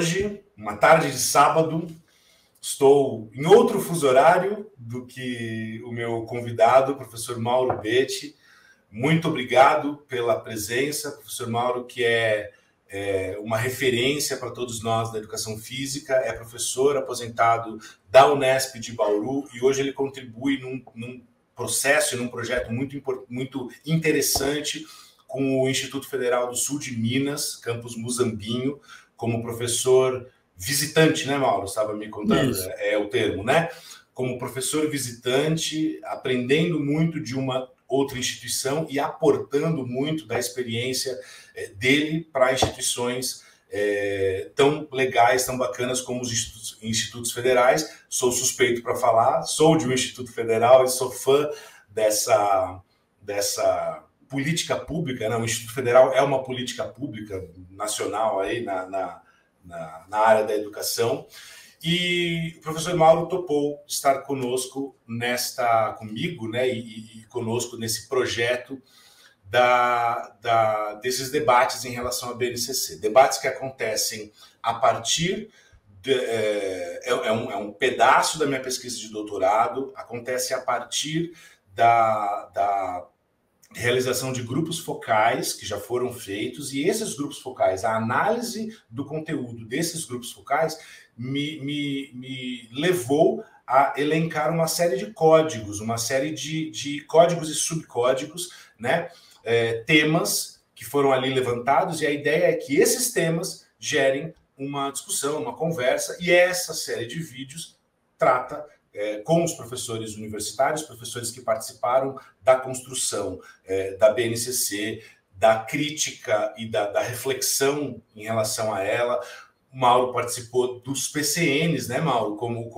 hoje, uma tarde de sábado, estou em outro fuso horário do que o meu convidado, o professor Mauro Betti. Muito obrigado pela presença, professor Mauro, que é uma referência para todos nós da educação física, é professor aposentado da Unesp de Bauru e hoje ele contribui num processo e num projeto muito interessante com o Instituto Federal do Sul de Minas, campus Muzambinho, como professor visitante, né, Mauro? Estava me contando, é o termo, né? Como professor visitante, aprendendo muito de uma outra instituição e aportando muito da experiência dele para instituições tão legais, tão bacanas como os institutos federais. Sou suspeito para falar, sou de um instituto federal e sou fã dessa política pública, né? O Instituto Federal é uma política pública nacional aí na área da educação. E o professor Mauro topou estar conosco comigo, né, e conosco nesse projeto desses debates em relação à BNCC. Debates que acontecem a partir é um pedaço da minha pesquisa de doutorado, acontece a partir da realização de grupos focais que já foram feitos, e esses grupos focais, a análise do conteúdo desses grupos focais me levou a elencar uma série de códigos, uma série de códigos e subcódigos, né? Temas que foram ali levantados, e a ideia é que esses temas gerem uma discussão, uma conversa, e essa série de vídeos trata com os professores universitários, professores que participaram da construção da BNCC, da crítica e da reflexão em relação a ela. O Mauro participou dos PCNs, né, Mauro, como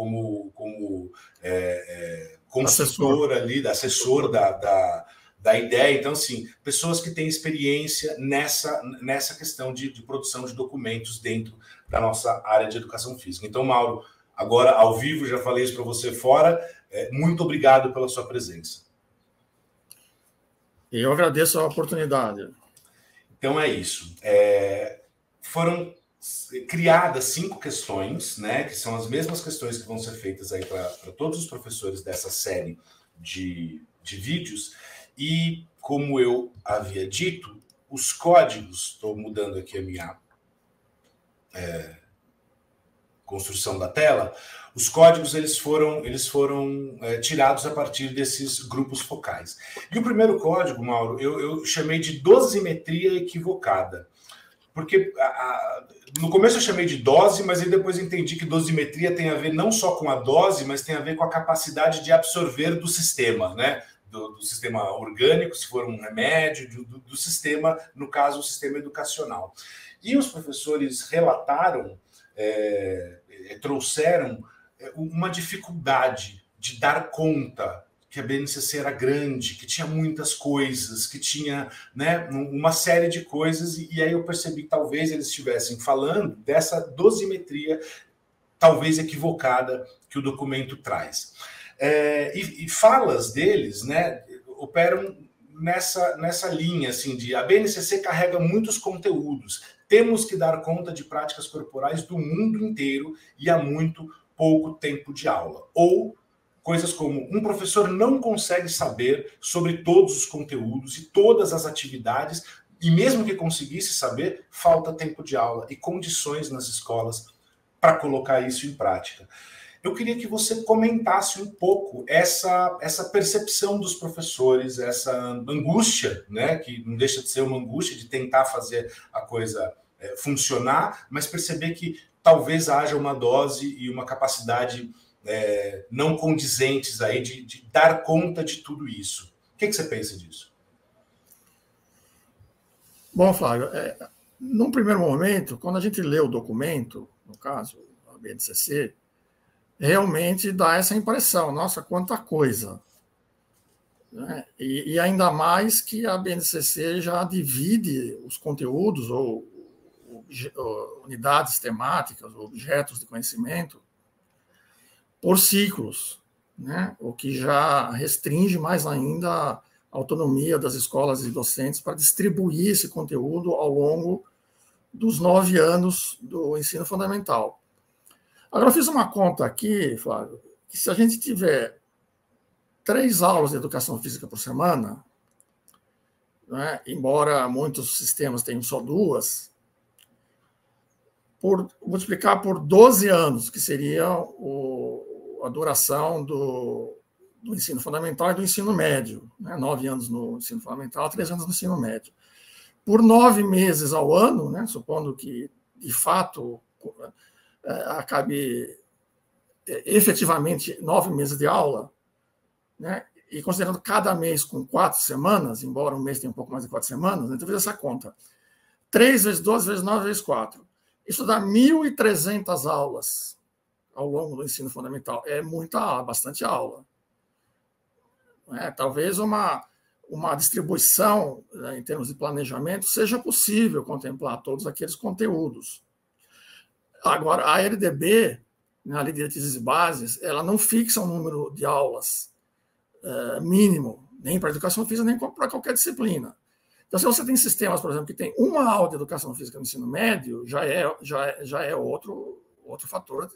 consultor ali, assessor da ideia. Então, assim, pessoas que têm experiência nessa questão de produção de documentos dentro da nossa área de educação física. Então, Mauro, agora, ao vivo, já falei isso para você fora, muito obrigado pela sua presença. Eu agradeço a oportunidade. Então, é isso. Foram criadas 5 questões, né, que são as mesmas questões que vão ser feitas aí para todos os professores dessa série de vídeos, e, como eu havia dito, os códigos, estou mudando aqui a minha construção da tela, os códigos eles foram tirados a partir desses grupos focais. E o primeiro código, Mauro, eu chamei de dosimetria equivocada. Porque no começo eu chamei de dose, mas aí depois entendi que dosimetria tem a ver não só com a dose, mas tem a ver com a capacidade de absorver do sistema, né? Do sistema orgânico, se for um remédio, do sistema, no caso, o sistema educacional. E os professores relataram, trouxeram uma dificuldade de dar conta que a BNCC era grande, que tinha muitas coisas, que tinha, né, uma série de coisas, e aí eu percebi que talvez eles estivessem falando dessa dosimetria, talvez equivocada, que o documento traz. E falas deles, né, operam nessa linha, assim, de a BNCC carrega muitos conteúdos, temos que dar conta de práticas corporais do mundo inteiro e há muito pouco tempo de aula. Ou coisas como um professor não consegue saber sobre todos os conteúdos e todas as atividades, e mesmo que conseguisse saber, falta tempo de aula e condições nas escolas para colocar isso em prática. Eu queria que você comentasse um pouco essa percepção dos professores, essa angústia, né, que não deixa de ser uma angústia de tentar fazer a coisa funcionar, mas perceber que talvez haja uma dose e uma capacidade não condizentes aí de dar conta de tudo isso. O que você pensa disso? Bom, Flávio, num primeiro momento, quando a gente lê o documento, no caso, a BNCC, realmente dá essa impressão, nossa, quanta coisa. Né? E ainda mais que a BNCC já divide os conteúdos, ou unidades temáticas, objetos de conhecimento, por ciclos, né? O que já restringe mais ainda a autonomia das escolas e docentes para distribuir esse conteúdo ao longo dos 9 anos do ensino fundamental. Agora, eu fiz uma conta aqui, Flávio, que se a gente tiver 3 aulas de educação física por semana, né, embora muitos sistemas tenham só 2, multiplicar por 12 anos, que seria a duração do ensino fundamental e do ensino médio, né, 9 anos no ensino fundamental, 3 anos no ensino médio. Por 9 meses ao ano, né, supondo que, de fato, acabe efetivamente 9 meses de aula, né, e considerando cada mês com 4 semanas, embora um mês tenha um pouco mais de 4 semanas, então, eu fiz essa conta. 3 vezes 12 vezes 9 vezes 4. Isso dá 1.300 aulas ao longo do ensino fundamental. É bastante aula. Talvez uma distribuição, né, em termos de planejamento, seja possível contemplar todos aqueles conteúdos. Agora, a LDB, a Lei de Diretrizes e Bases, ela não fixa um número de aulas mínimo, nem para a educação física, nem para qualquer disciplina. Então, se você tem sistemas, por exemplo, que tem uma aula de educação física no ensino médio, já é outro fator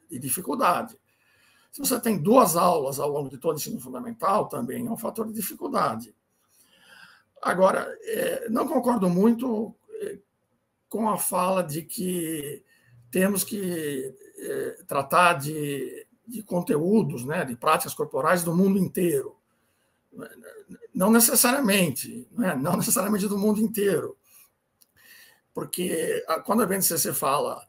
de dificuldade. Se você tem 2 aulas ao longo de todo o ensino fundamental, também é um fator de dificuldade. Agora, não concordo muito com a fala de que temos que tratar de conteúdos, né, de práticas corporais do mundo inteiro. Não necessariamente, né, não necessariamente do mundo inteiro. Porque quando a BNCC fala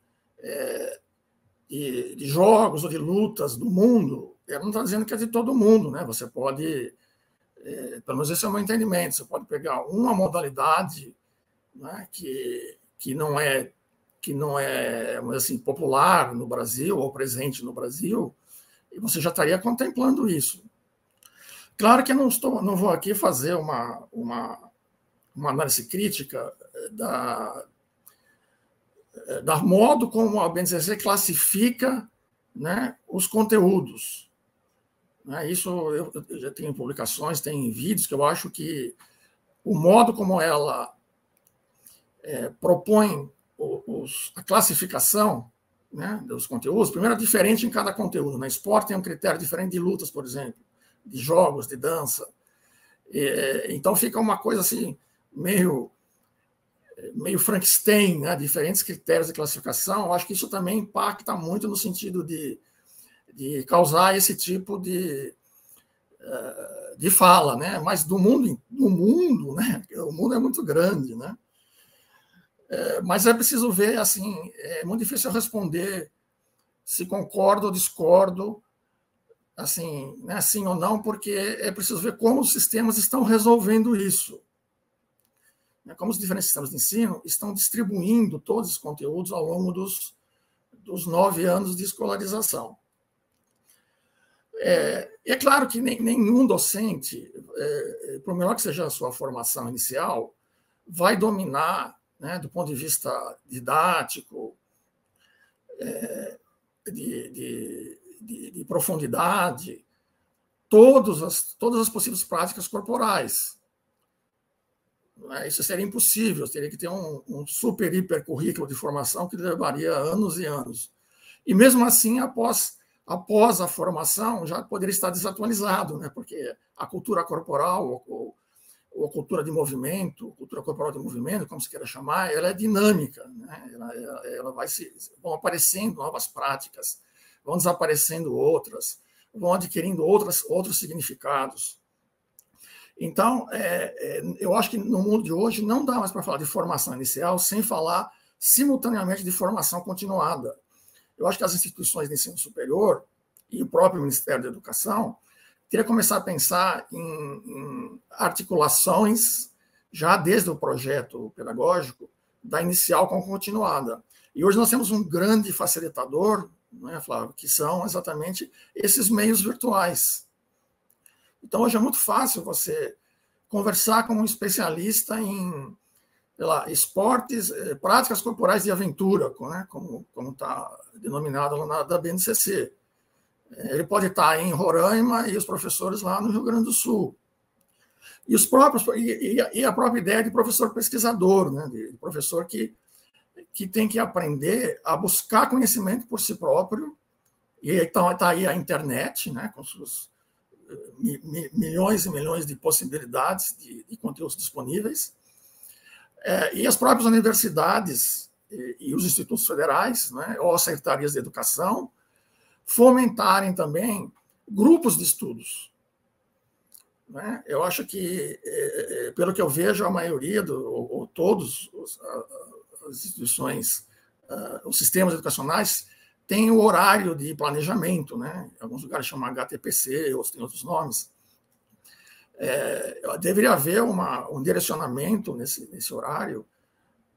de jogos ou de lutas do mundo, ela não está dizendo que é de todo mundo, né? Você pode, pelo menos esse é o meu entendimento, você pode pegar uma modalidade, né, que não é, vamos dizer assim, popular no Brasil ou presente no Brasil, e você já estaria contemplando isso. Claro que eu não vou aqui fazer uma análise crítica da modo como a BNCC classifica, né, os conteúdos. Isso eu já tenho publicações, tem vídeos que eu acho que o modo como ela propõe a classificação, né, dos conteúdos, primeiro é diferente em cada conteúdo. Na esporte tem um critério diferente de lutas, por exemplo, de jogos, de dança. Então fica uma coisa assim, meio Frankenstein, né? Diferentes critérios de classificação. Eu acho que isso também impacta muito no sentido de causar esse tipo de fala, né? Mas do mundo, né? O mundo é muito grande, né? Mas é preciso ver, assim, é muito difícil responder se concordo ou discordo, assim, né, sim ou não, porque é preciso ver como os sistemas estão resolvendo isso. Como os diferentes sistemas de ensino estão distribuindo todos os conteúdos ao longo dos 9 anos de escolarização. É claro que nenhum docente, por melhor que seja a sua formação inicial, vai dominar, né, do ponto de vista didático, de profundidade, todas as possíveis práticas corporais. Isso seria impossível, teria que ter um super hiper currículo de formação que levaria anos e anos. E mesmo assim, após a formação, já poderia estar desatualizado, né? Porque a cultura corporal, ou a cultura de movimento, cultura corporal de movimento, como se queira chamar, ela é dinâmica, né? Vão aparecendo novas práticas, vão desaparecendo outras, vão adquirindo outros significados. Então, eu acho que no mundo de hoje não dá mais para falar de formação inicial sem falar simultaneamente de formação continuada. Eu acho que as instituições de ensino superior e o próprio Ministério da Educação teriam que começar a pensar em articulações, já desde o projeto pedagógico, da inicial com a continuada. E hoje nós temos um grande facilitador, não é, Flávio, que são exatamente esses meios virtuais. Então, hoje é muito fácil você conversar com um especialista em, sei lá, esportes, práticas corporais de aventura, né, como está denominado lá da BNCC. Ele pode estar em Roraima e os professores lá no Rio Grande do Sul. E a própria ideia de professor pesquisador, né, de professor que que tem que aprender a buscar conhecimento por si próprio, e então está aí a internet, né, com suas milhões e milhões de possibilidades de conteúdos disponíveis, e as próprias universidades e os institutos federais, né, ou as secretarias de educação, fomentarem também grupos de estudos. Né? Eu acho que, pelo que eu vejo, a maioria, ou todos as instituições, os sistemas educacionais, têm o horário de planejamento, né? Alguns lugares chamam HTPC, outros têm outros nomes. Deveria haver um direcionamento nesse horário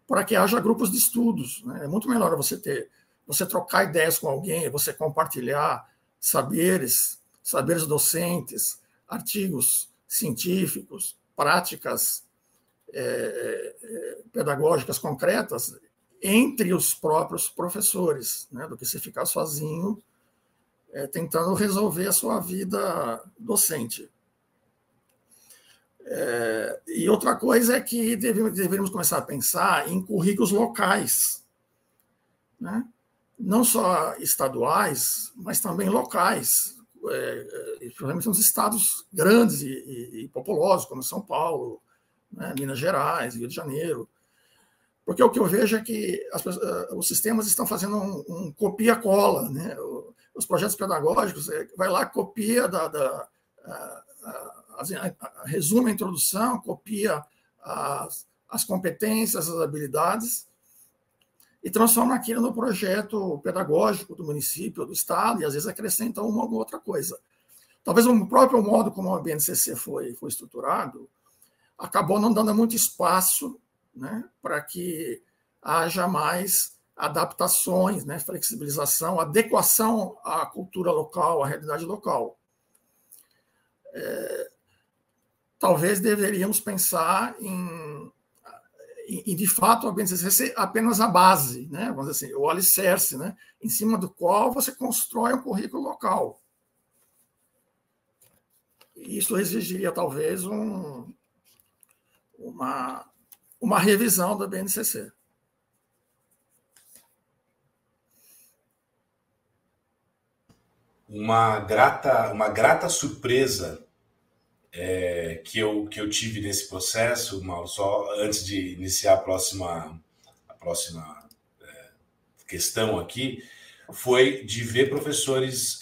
para que haja grupos de estudos. Né? É muito melhor você trocar ideias com alguém, você compartilhar saberes docentes, artigos científicos, práticas pedagógicas concretas entre os próprios professores, né, do que se ficar sozinho tentando resolver a sua vida docente. E outra coisa é que deveríamos começar a pensar em currículos locais, né? Não só estaduais, mas também locais, principalmente nos estados grandes e populosos, como São Paulo, né, Minas Gerais, Rio de Janeiro. Porque o que eu vejo é que os sistemas estão fazendo um copia-cola, né? Os projetos pedagógicos, vai lá, copia, resume a introdução, copia as competências, as habilidades, e transforma aquilo no projeto pedagógico do município, do estado, e às vezes acrescenta uma ou outra coisa. Talvez o próprio modo como a BNCC foi estruturado acabou não dando muito espaço, né, para que haja mais adaptações, né, flexibilização, adequação à cultura local, à realidade local. Talvez deveríamos pensar em de fato, a BNCC ser apenas a base, né, vamos dizer assim, o alicerce, né, em cima do qual você constrói um currículo local. Isso exigiria, talvez, uma revisão da BNCC. Uma grata surpresa que eu tive nesse processo, Mauro, só antes de iniciar a próxima questão aqui, foi de ver professores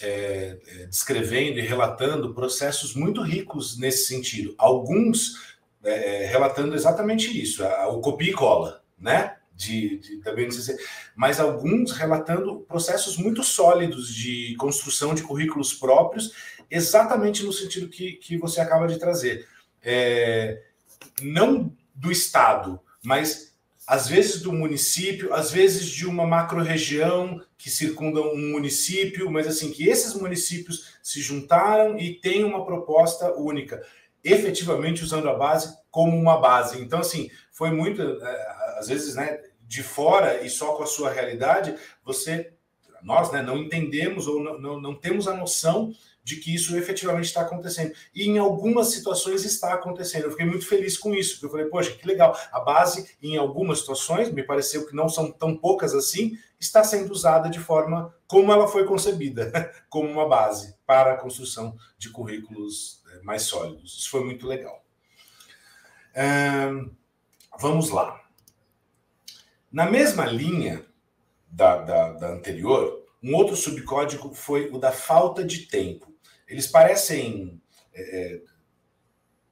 descrevendo e relatando processos muito ricos nesse sentido. Alguns relatando exatamente isso, o copia e cola, né? Da BNCC, mas alguns relatando processos muito sólidos de construção de currículos próprios, exatamente no sentido que você acaba de trazer. Não do Estado, mas às vezes do município, às vezes de uma macro-região que circunda um município, mas assim, que esses municípios se juntaram e têm uma proposta única, efetivamente usando a base como uma base. Então, assim, foi muito, às vezes, né, de fora e só com a sua realidade, nós, né, não entendemos ou não temos a noção de que isso efetivamente está acontecendo. E em algumas situações está acontecendo. Eu fiquei muito feliz com isso, porque eu falei, poxa, que legal. A base, em algumas situações, me pareceu que não são tão poucas assim, está sendo usada de forma como ela foi concebida, como uma base para a construção de currículos mais sólidos. Isso foi muito legal. Vamos lá. Na mesma linha da anterior, um outro subcódigo foi o da falta de tempo. Eles parecem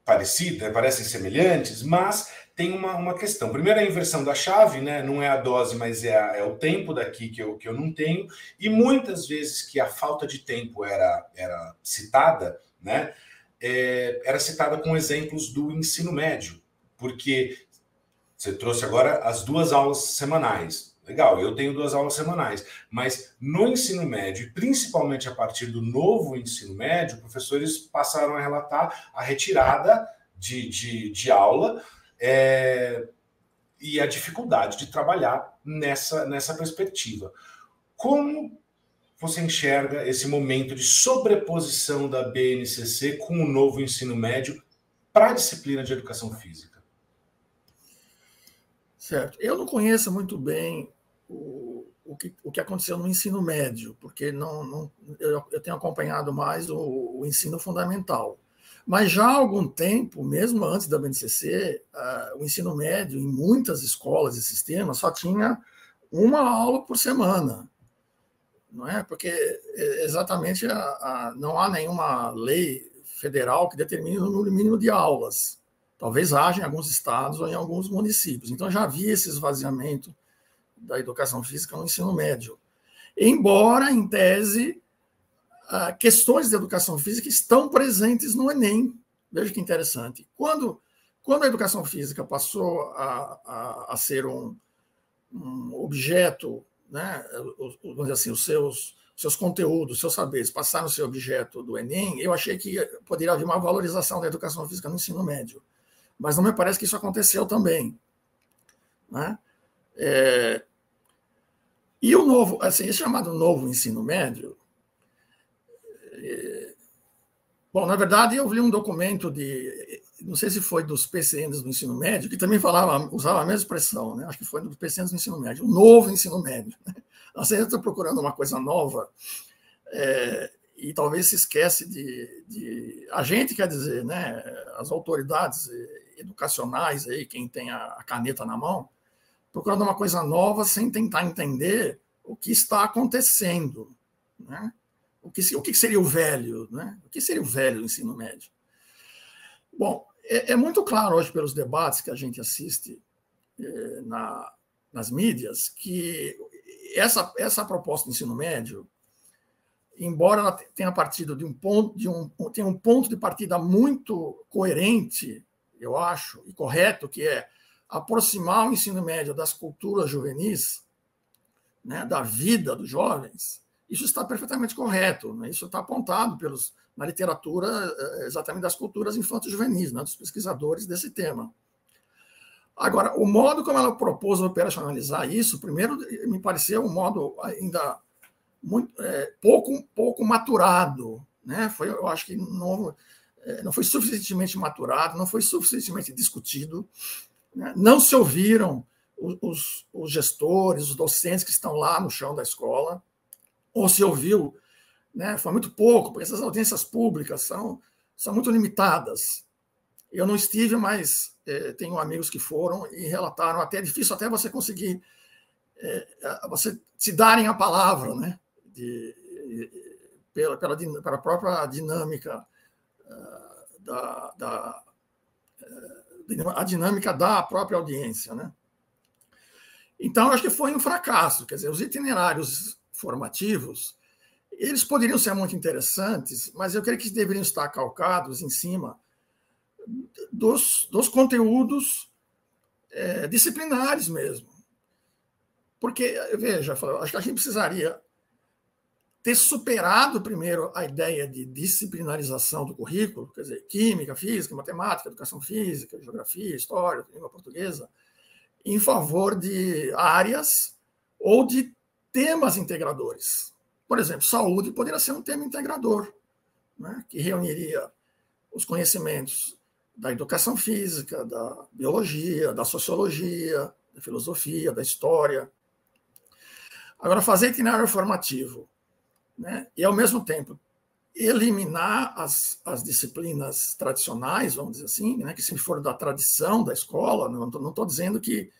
parecidos, parecem semelhantes, mas tem uma questão. Primeiro, a inversão da chave, né? Não é a dose, mas é o tempo daqui que eu não tenho. E muitas vezes que a falta de tempo era citada, né? Era citada com exemplos do ensino médio, porque você trouxe agora as 2 aulas semanais. Legal, eu tenho 2 aulas semanais, mas no ensino médio, principalmente a partir do novo ensino médio, professores passaram a relatar a retirada de aula e a dificuldade de trabalhar nessa perspectiva. Como você enxerga esse momento de sobreposição da BNCC com o novo ensino médio para a disciplina de educação física? Certo. Eu não conheço muito bem o que aconteceu no ensino médio, porque eu tenho acompanhado mais o ensino fundamental. Mas já há algum tempo, mesmo antes da BNCC, o ensino médio, em muitas escolas e sistemas, só tinha uma aula por semana. Não é? Porque exatamente não há nenhuma lei federal que determine o número mínimo de aulas. Talvez haja em alguns estados ou em alguns municípios. Então já havia esse esvaziamento da educação física no ensino médio. Embora, em tese, questões de educação física estão presentes no Enem. Veja que interessante. Quando a educação física passou a ser um objeto, né, vamos dizer assim, os seus conteúdos, os seus saberes passaram a ser objeto do Enem, eu achei que poderia haver uma valorização da educação física no ensino médio. Mas não me parece que isso aconteceu também. Né? E o novo, assim, esse chamado novo ensino médio, bom, na verdade, eu li um documento não sei se foi dos PCNs do ensino médio, que também usava a mesma expressão, né? Acho que foi dos PCNs do ensino médio, o novo ensino médio. Né? Assim, eu estou procurando uma coisa nova, e talvez se esquece a gente, quer dizer, né, as autoridades educacionais, aí, quem tem a caneta na mão, procurando uma coisa nova sem tentar entender o que está acontecendo. Né? O que seria o velho? Né? O que seria o velho ensino médio? Bom, é muito claro hoje pelos debates que a gente assiste nas mídias que essa proposta do ensino médio, embora ela tenha partido tenha um ponto de partida muito coerente, eu acho, e correto, que é aproximar o ensino médio das culturas juvenis, né, da vida dos jovens, isso está perfeitamente correto. Né? Isso está apontado na literatura exatamente das culturas infanto-juvenis, né, dos pesquisadores desse tema. Agora, o modo como ela propôs operacionalizar isso, primeiro, me pareceu um modo ainda muito, pouco maturado. Né? Eu acho que não foi suficientemente maturado, não foi suficientemente discutido. Né? Não se ouviram os gestores, os docentes que estão lá no chão da escola, ou se ouviu, né, foi muito pouco, porque essas audiências públicas são muito limitadas. Eu não estive, mas tenho amigos que foram e relataram, até é difícil até você conseguir, você se darem a palavra, né, pela própria dinâmica a dinâmica da própria audiência. Né? Então, acho que foi um fracasso. Quer dizer, os itinerários formativos, eles poderiam ser muito interessantes, mas eu creio que deveriam estar calcados em cima dos conteúdos disciplinares mesmo. Porque, veja, acho que a gente precisaria ter superado primeiro a ideia de disciplinarização do currículo, quer dizer, química, física, matemática, educação física, geografia, história, língua portuguesa, em favor de áreas ou de temas integradores. Por exemplo, saúde poderia ser um tema integrador, né, que reuniria os conhecimentos da educação física, da biologia, da sociologia, da filosofia, da história. Agora, fazer itinerário formativo, né, e, ao mesmo tempo, eliminar as disciplinas tradicionais, vamos dizer assim, né, que se for da tradição da escola, não estou dizendo que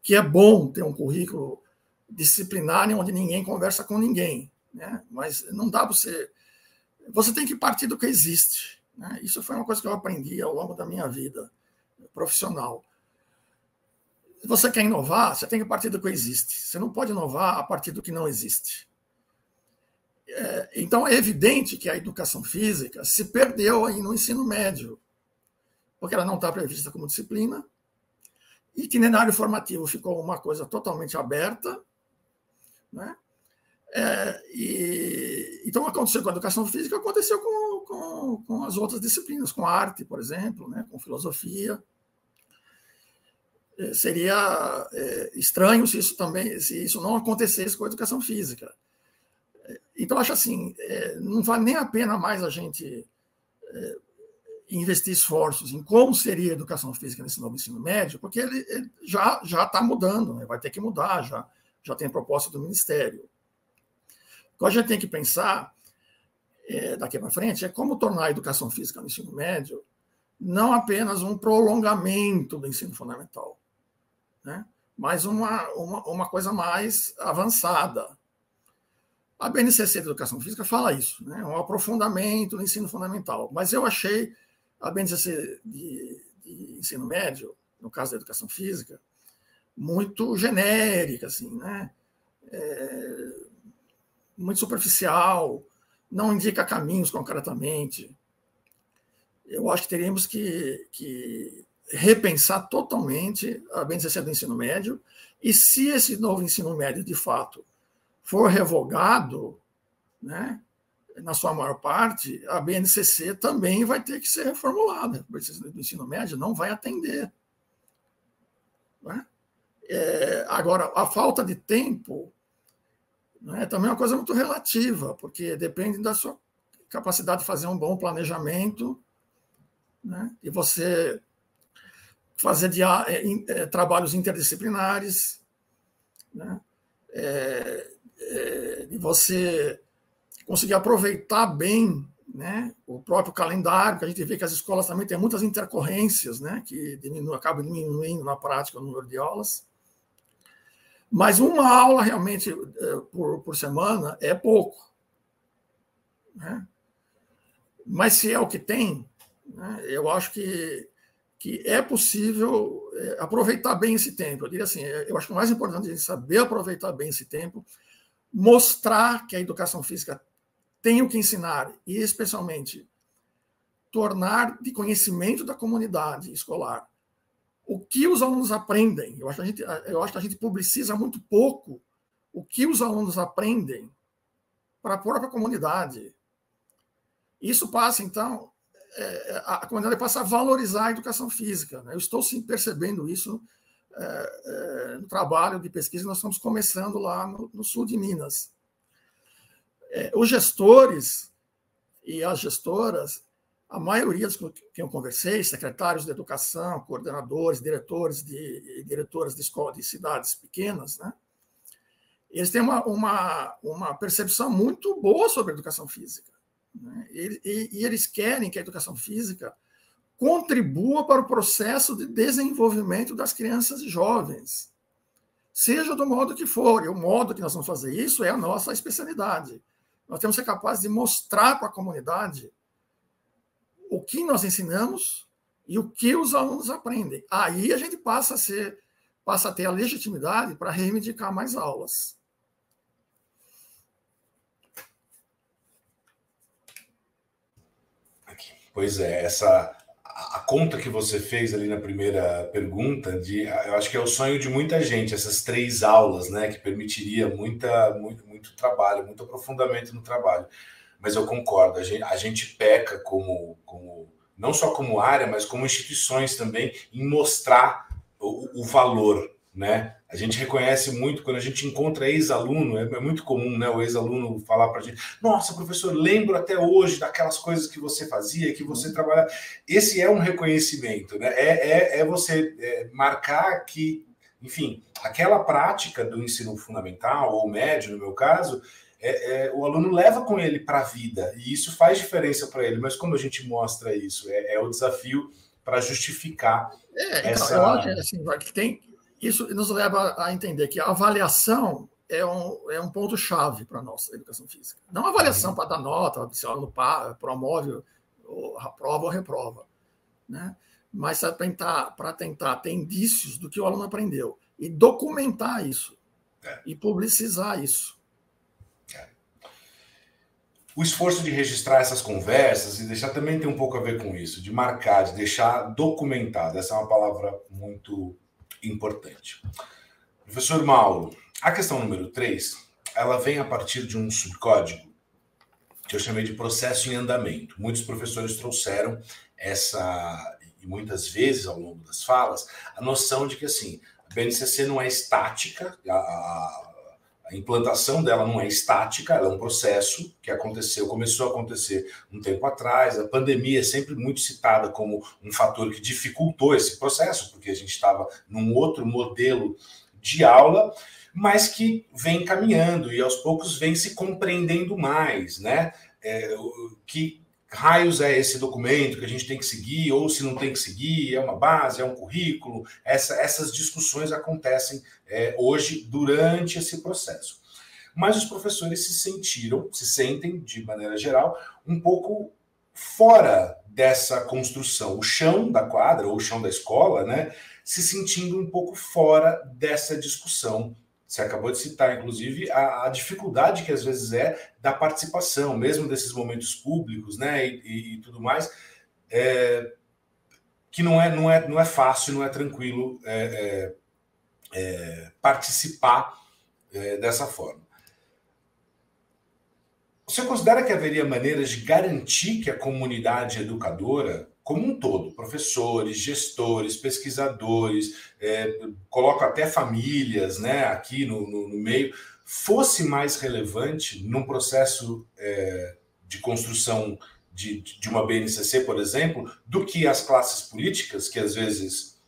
é bom ter um currículo disciplinar onde ninguém conversa com ninguém, né? Mas não dá para você tem que partir do que existe. Né? Isso foi uma coisa que eu aprendi ao longo da minha vida profissional. Se você quer inovar, você tem que partir do que existe. Você não pode inovar a partir do que não existe. Então, é evidente que a educação física se perdeu aí no ensino médio, porque ela não está prevista como disciplina. Itinerário formativo ficou uma coisa totalmente aberta. Né? Então, aconteceu com a educação física, aconteceu com as outras disciplinas, com arte, por exemplo, né? Com filosofia. Seria estranho se isso não acontecesse com a educação física. Então, acho assim, não vale nem a pena mais a gente que investir esforços em como seria a educação física nesse novo ensino médio, porque ele já está mudando, né? Vai ter que mudar, já tem proposta do Ministério. O que a gente tem que pensar daqui para frente é como tornar a educação física no ensino médio não apenas um prolongamento do ensino fundamental, né? Mas uma coisa mais avançada. A BNCC de Educação Física fala isso, né? Um aprofundamento do ensino fundamental. Mas eu achei a BNCC de ensino médio, no caso da Educação Física, muito genérica, assim, né? Muito superficial, não indica caminhos concretamente. Eu acho que teríamos que repensar totalmente a BNCC do ensino médio, e se esse novo ensino médio, de fato, for revogado, né, na sua maior parte, a BNCC também vai ter que ser reformulada. A BNCC do ensino médio não vai atender. Né? Agora, a falta de tempo, né, também é uma coisa muito relativa, porque depende da sua capacidade de fazer um bom planejamento, né, e você fazer trabalhos interdisciplinares, né, de você conseguir aproveitar bem, né, o próprio calendário, que a gente vê que as escolas também têm muitas intercorrências, né, que acabam diminuindo na prática o número de aulas. Mas uma aula realmente por semana é pouco. Né? Mas se é o que tem, né, eu acho que é possível aproveitar bem esse tempo. Eu diria assim, eu acho que o mais importante é a gente saber aproveitar bem esse tempo, mostrar que a educação física tem o que ensinar e, especialmente, tornar de conhecimento da comunidade escolar o que os alunos aprendem. Eu acho que a gente publiciza muito pouco o que os alunos aprendem para a própria comunidade. Isso passa, então, a comunidade passa a valorizar a educação física. Né? Eu estou sim percebendo isso no trabalho de pesquisa que nós estamos começando lá no sul de Minas. Os gestores e as gestoras, a maioria dos que eu conversei, secretários de educação, coordenadores, diretores e diretoras de escolas de cidades pequenas, né, eles têm uma percepção muito boa sobre a educação física. Né, e eles querem que a educação física contribua para o processo de desenvolvimento das crianças e jovens, seja do modo que for. E o modo que nós vamos fazer isso é a nossa especialidade. Nós temos que ser capazes de mostrar para a comunidade o que nós ensinamos e o que os alunos aprendem. Aí a gente passa a ter a legitimidade para reivindicar mais aulas. Pois é, a conta que você fez ali na primeira pergunta, eu acho que é o sonho de muita gente, essas 3 aulas, né, que permitiria muito trabalho, muito aprofundamento no trabalho. Mas eu concordo, a gente peca não só como área, mas como instituições também, em mostrar o valor, né? A gente reconhece muito quando a gente encontra ex-aluno, é muito comum, né, o ex-aluno falar para a gente: nossa, professor, lembro até hoje daquelas coisas que você fazia, que você trabalhava. Esse é um reconhecimento, né? É você marcar que, enfim, aquela prática do ensino fundamental, ou médio, no meu caso, o aluno leva com ele para a vida, e isso faz diferença para ele. Mas como a gente mostra isso? É o desafio para justificar então, eu acho assim, que tem. Isso nos leva a entender que a avaliação é um ponto-chave para a nossa educação física. Não a avaliação para dar nota, se o aluno promove, ou aprova ou reprova. Né? Mas para tentar ter indícios do que o aluno aprendeu e documentar isso e publicizar isso. O esforço de registrar essas conversas e deixar também tem um pouco a ver com isso, de marcar, de deixar documentado. Essa é uma palavra muito importante. Professor Mauro, a questão número 3, ela vem a partir de um subcódigo que eu chamei de processo em andamento. Muitos professores trouxeram e muitas vezes ao longo das falas, a noção de que assim, a BNCC não é estática, A implantação dela não é estática, ela é um processo que começou a acontecer um tempo atrás. A pandemia é sempre muito citada como um fator que dificultou esse processo, porque a gente estava num outro modelo de aula, mas que vem caminhando e aos poucos vem se compreendendo mais, né? Que raios é esse documento que a gente tem que seguir, ou se não tem que seguir, é uma base, é um currículo. Essas discussões acontecem hoje durante esse processo. Mas os professores se sentem, de maneira geral, um pouco fora dessa construção. O chão da quadra, ou o chão da escola, né, se sentindo um pouco fora dessa discussão. Você acabou de citar, inclusive, a dificuldade que às vezes é da participação, mesmo desses momentos públicos, né, e tudo mais, que não é fácil, não é tranquilo participar dessa forma. Você considera que haveria maneiras de garantir que a comunidade educadora, como um todo, professores, gestores, pesquisadores, coloco até famílias, né, aqui no meio, fosse mais relevante num processo de construção de uma BNCC, por exemplo, do que as classes políticas, que às vezes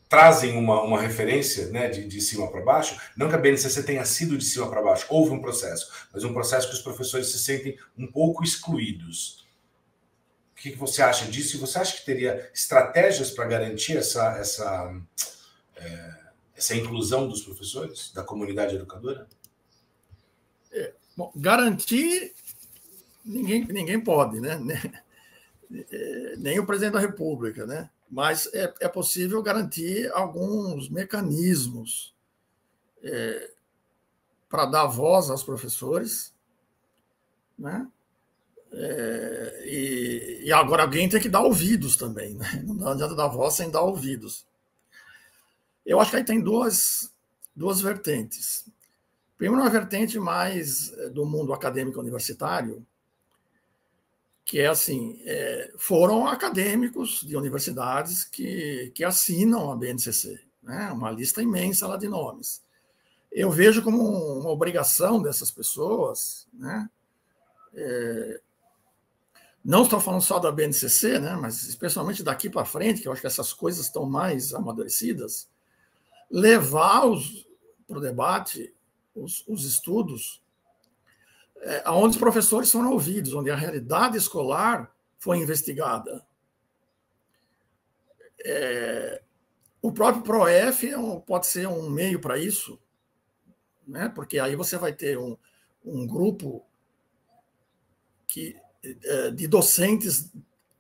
trazem uma referência, né, de cima para baixo. Não que a BNCC tenha sido de cima para baixo, houve um processo, mas um processo que os professores se sentem um pouco excluídos. O que você acha disso? E você acha que teria estratégias para garantir essa inclusão dos professores, da comunidade educadora? Bom, garantir ninguém pode, né? Nem o presidente da República, né? Mas é possível garantir alguns mecanismos para dar voz aos professores, né? E agora alguém tem que dar ouvidos também, né? Não adianta dar voz sem dar ouvidos. Eu acho que aí tem duas vertentes. Primeiro, uma vertente mais do mundo acadêmico universitário, que é assim, foram acadêmicos de universidades que assinam a BNCC, né? Uma lista imensa lá de nomes. Eu vejo como uma obrigação dessas pessoas, né? Não estou falando só da BNCC, né? Mas especialmente daqui para frente, que eu acho que essas coisas estão mais amadurecidas, levar para o debate os estudos onde os professores foram ouvidos, onde a realidade escolar foi investigada. O próprio PROEF pode ser um meio para isso, né? Porque aí você vai ter um grupo de docentes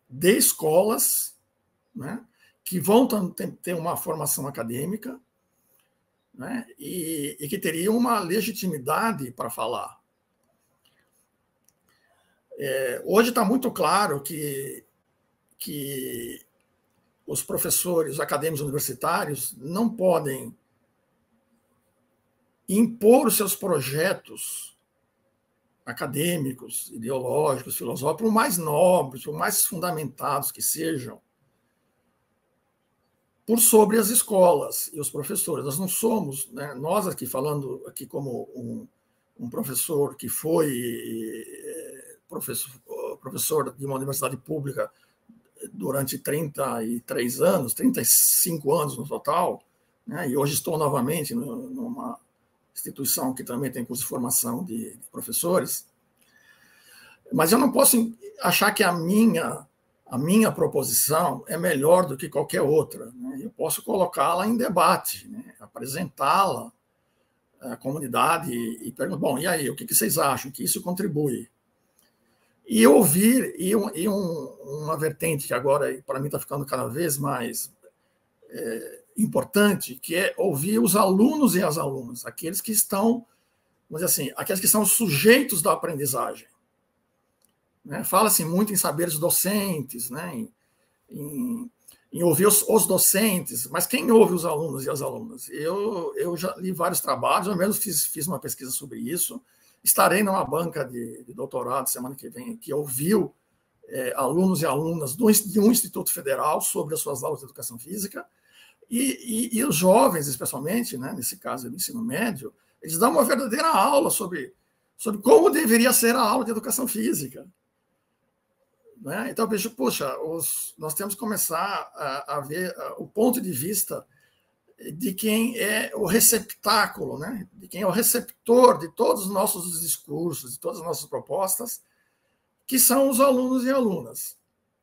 de escolas, né? Que vão ter uma formação acadêmica, né? E que teriam uma legitimidade para falar. Hoje está muito claro que os professores, os acadêmicos universitários, não podem impor os seus projetos acadêmicos, ideológicos, filosóficos, por mais nobres, por mais fundamentados que sejam, por sobre as escolas e os professores. Nós não somos, né, nós aqui falando aqui como um professor que foi professor de uma universidade pública durante 33 anos, 35 anos no total, né, e hoje estou novamente numa instituição que também tem curso de formação de professores, mas eu não posso achar que a minha proposição é melhor do que qualquer outra, né? Eu posso colocá-la em debate, né? Apresentá-la à comunidade e perguntar, bom, e aí, o que vocês acham? Que isso contribui? E ouvir, uma vertente que agora, para mim, está ficando cada vez mais importante, que é ouvir os alunos e as alunas, aqueles que estão, vamos dizer assim, aqueles que são os sujeitos da aprendizagem. Né? Fala-se muito em saberes docentes, né? em ouvir os docentes, mas quem ouve os alunos e as alunas? Eu já li vários trabalhos, eu mesmo fiz uma pesquisa sobre isso, estarei numa banca de doutorado semana que vem, que ouviu alunos e alunas de um instituto federal sobre as suas aulas de educação física, E os jovens, especialmente, né, nesse caso do ensino médio, eles dão uma verdadeira aula sobre como deveria ser a aula de educação física. Né? Então, eu vejo, poxa, nós temos que começar a ver o ponto de vista de quem é o receptáculo, né? De quem é o receptor de todos os nossos discursos, de todas as nossas propostas, que são os alunos e alunas.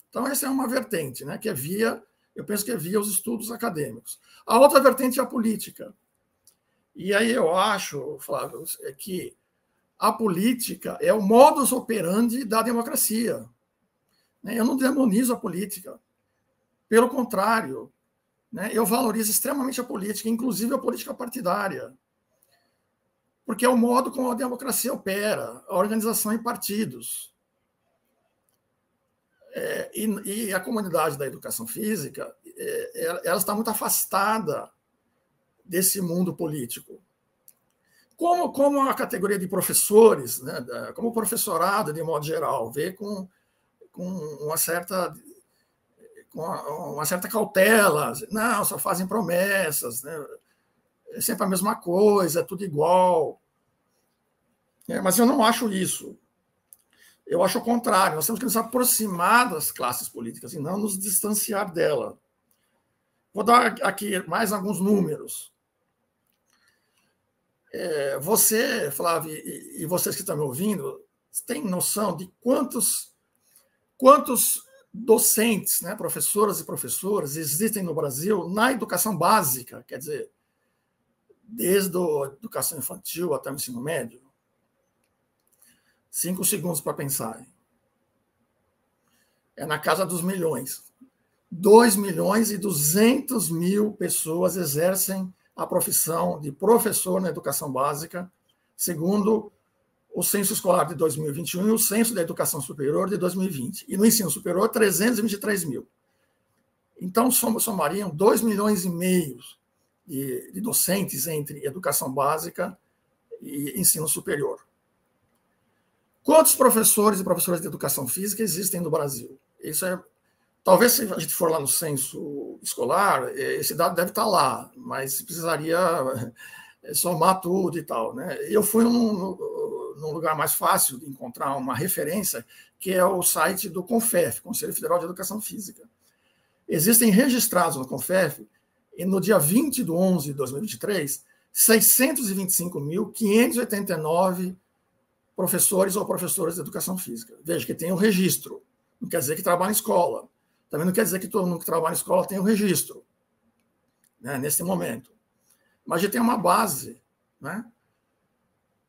Então, essa é uma vertente, né? Que é eu penso que é via os estudos acadêmicos. A outra vertente é a política. E aí eu acho, Flávio, que a política é o modus operandi da democracia. Eu não demonizo a política. Pelo contrário, eu valorizo extremamente a política, inclusive a política partidária, porque é o modo como a democracia opera, a organização em partidos. E a comunidade da educação física, ela está muito afastada desse mundo político. Como a categoria de professores, né, como o professorado, de modo geral, vê com uma certa cautela. Não, só fazem promessas, né? É sempre a mesma coisa, é tudo igual. Mas eu não acho isso. Eu acho o contrário. Nós temos que nos aproximar das classes políticas e não nos distanciar dela. Vou dar aqui mais alguns números. Você, Flávio, e vocês que estão me ouvindo, têm noção de quantos docentes, né, professoras e professores existem no Brasil na educação básica, quer dizer, desde a educação infantil até o ensino médio? 5 segundos para pensar. É na casa dos milhões. 2.200.000 pessoas exercem a profissão de professor na educação básica, segundo o Censo Escolar de 2021 e o Censo da Educação Superior de 2020. E no ensino superior, 323 mil. Então, somariam 2,5 milhões de docentes entre educação básica e ensino superior. Quantos professores e professoras de educação física existem no Brasil? Isso talvez, se a gente for lá no censo escolar, esse dado deve estar lá, mas precisaria somar tudo e tal. Né? Eu fui num lugar mais fácil de encontrar uma referência, que é o site do CONFEF, Conselho Federal de Educação Física. Existem registrados no CONFEF, e no dia 20 de 11 de 2023, 625.589 professores ou professoras de educação física. Veja que tem o registro. Não quer dizer que trabalha em escola. Também não quer dizer que todo mundo que trabalha em escola tem o registro, né, nesse momento. Mas já tem uma base, né?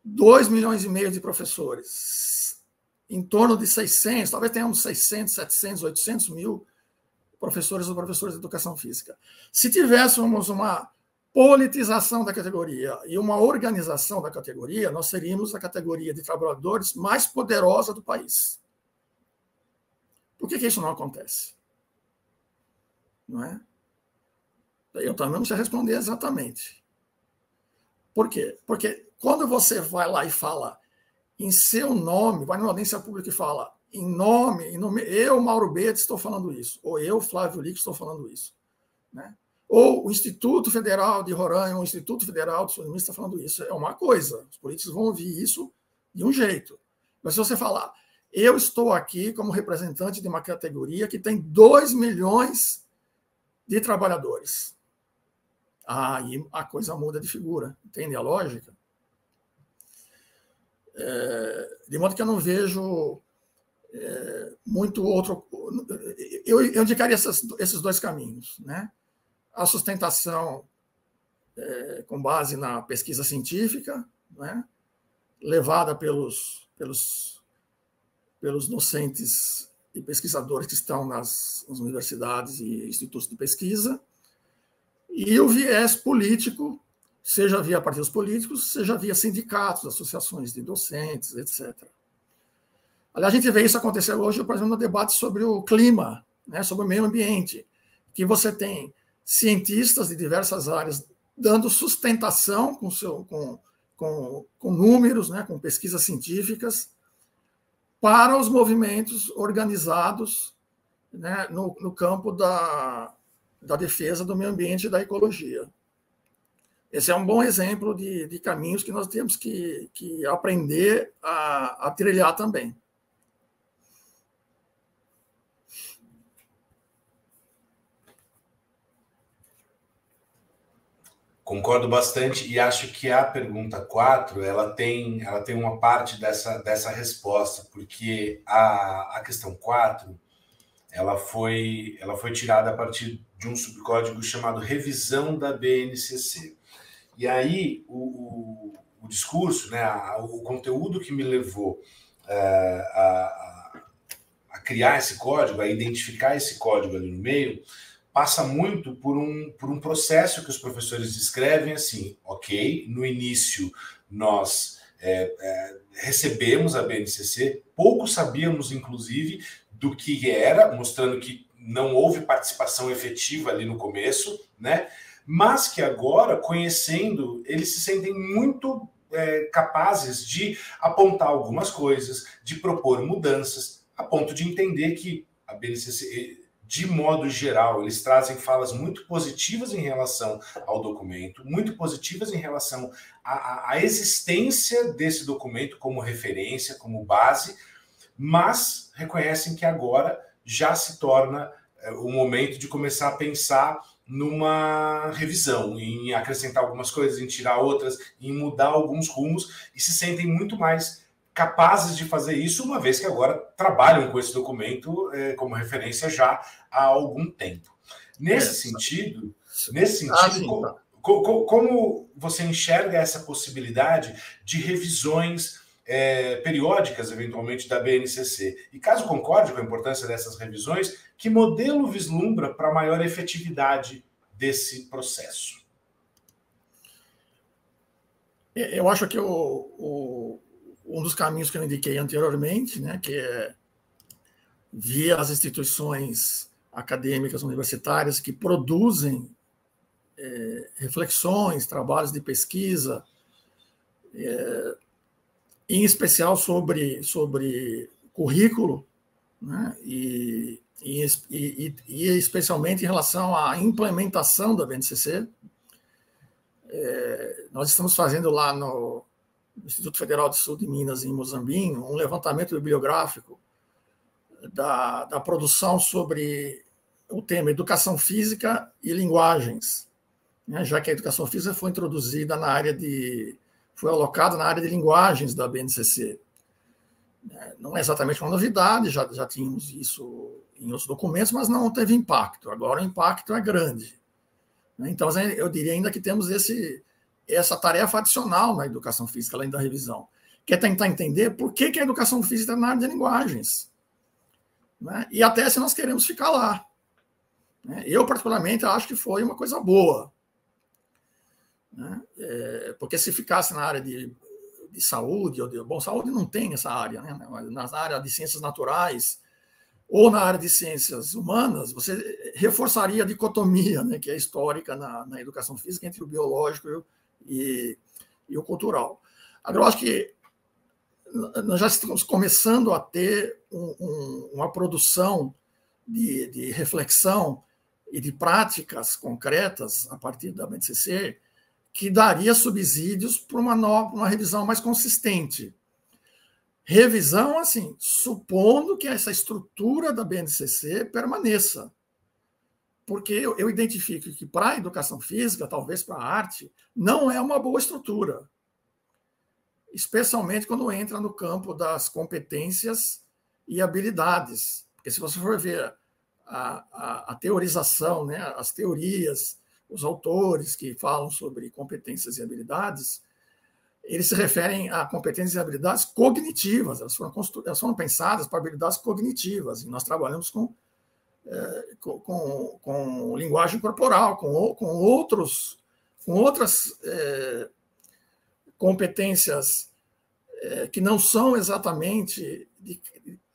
2,5 milhões de professores, em torno de 600, talvez tenhamos 600, 700, 800 mil professores ou professoras de educação física. Se tivéssemos uma politização da categoria e uma organização da categoria, nós seríamos a categoria de trabalhadores mais poderosa do país. Por que isso não acontece? Não é? Eu também não sei responder exatamente. Por quê? Porque quando você vai lá e fala em seu nome, vai numa audiência pública e fala em nome, eu, Mauro Betti, estou falando isso, ou eu, Flávio Lick, estou falando isso, né? Ou o Instituto Federal de Roraima, ou o Instituto Federal de Solimista está falando isso. É uma coisa, os políticos vão ouvir isso de um jeito. Mas se você falar, eu estou aqui como representante de uma categoria que tem 2 milhões de trabalhadores, aí a coisa muda de figura. Entende a lógica? De modo que eu não vejo muito outro... Eu indicaria esses dois caminhos, né? A sustentação com base na pesquisa científica, né, levada pelos docentes e pesquisadores que estão nas universidades e institutos de pesquisa, e o viés político, seja via partidos políticos, seja via sindicatos, associações de docentes, etc. Aliás, a gente vê isso acontecer hoje, por exemplo, no debate sobre o clima, né, sobre o meio ambiente, que você tem cientistas de diversas áreas dando sustentação com números, né, com pesquisas científicas, para os movimentos organizados, né, no campo da defesa do meio ambiente e da ecologia. Esse é um bom exemplo de caminhos que nós temos que aprender a trilhar também. Concordo bastante e acho que a pergunta 4 ela tem uma parte dessa resposta, porque a questão 4 ela foi tirada a partir de um subcódigo chamado revisão da BNCC. E aí o discurso, né, o conteúdo que me levou a criar esse código, a identificar esse código ali no meio, passa muito por um processo que os professores descrevem assim, ok, no início nós recebemos a BNCC, pouco sabíamos, inclusive, do que era, mostrando que não houve participação efetiva ali no começo, né? Mas que agora, conhecendo, eles se sentem muito capazes de apontar algumas coisas, de propor mudanças, a ponto de entender que a BNCC, de modo geral, eles trazem falas muito positivas em relação ao documento, muito positivas em relação à existência desse documento como referência, como base, mas reconhecem que agora já se torna o momento de começar a pensar numa revisão, em acrescentar algumas coisas, em tirar outras, em mudar alguns rumos, e se sentem muito mais capazes de fazer isso, uma vez que agora trabalham com esse documento como referência já há algum tempo. Nesse sentido, como você enxerga essa possibilidade de revisões periódicas, eventualmente, da BNCC? E caso concorde com a importância dessas revisões, que modelo vislumbra para maior efetividade desse processo? Eu acho que um dos caminhos que eu indiquei anteriormente, né, que é via as instituições acadêmicas universitárias que produzem reflexões, trabalhos de pesquisa, em especial sobre currículo, né, e especialmente em relação à implementação da BNCC. Nós estamos fazendo lá no Instituto Federal do Sul de Minas, em Muzambinho, um levantamento bibliográfico da produção sobre o tema educação física e linguagens, né, já que a educação física foi introduzida foi alocada na área de linguagens da BNCC. Não é exatamente uma novidade, já tínhamos isso em outros documentos, mas não teve impacto. Agora o impacto é grande. Então, eu diria ainda que temos essa tarefa adicional na educação física, além da revisão, que é tentar entender por que a educação física está na área de linguagens, né? E até se nós queremos ficar lá. Eu, particularmente, acho que foi uma coisa boa, né? Porque se ficasse na área de saúde, saúde não tem essa área, né? Na área de ciências naturais ou na área de ciências humanas, você reforçaria a dicotomia, né, que é histórica na educação física entre o biológico e o cultural. Agora, eu acho que nós já estamos começando a ter uma produção de reflexão e de práticas concretas a partir da BNCC que daria subsídios para uma revisão mais consistente. Revisão, assim, supondo que essa estrutura da BNCC permaneça. Porque eu identifico que para a educação física, talvez para a arte, não é uma boa estrutura. Especialmente quando entra no campo das competências e habilidades. Porque se você for ver a teorização, né, as teorias, os autores que falam sobre competências e habilidades, eles se referem a competências e habilidades cognitivas, elas foram pensadas para habilidades cognitivas, e nós trabalhamos com linguagem corporal, com outras competências que não são exatamente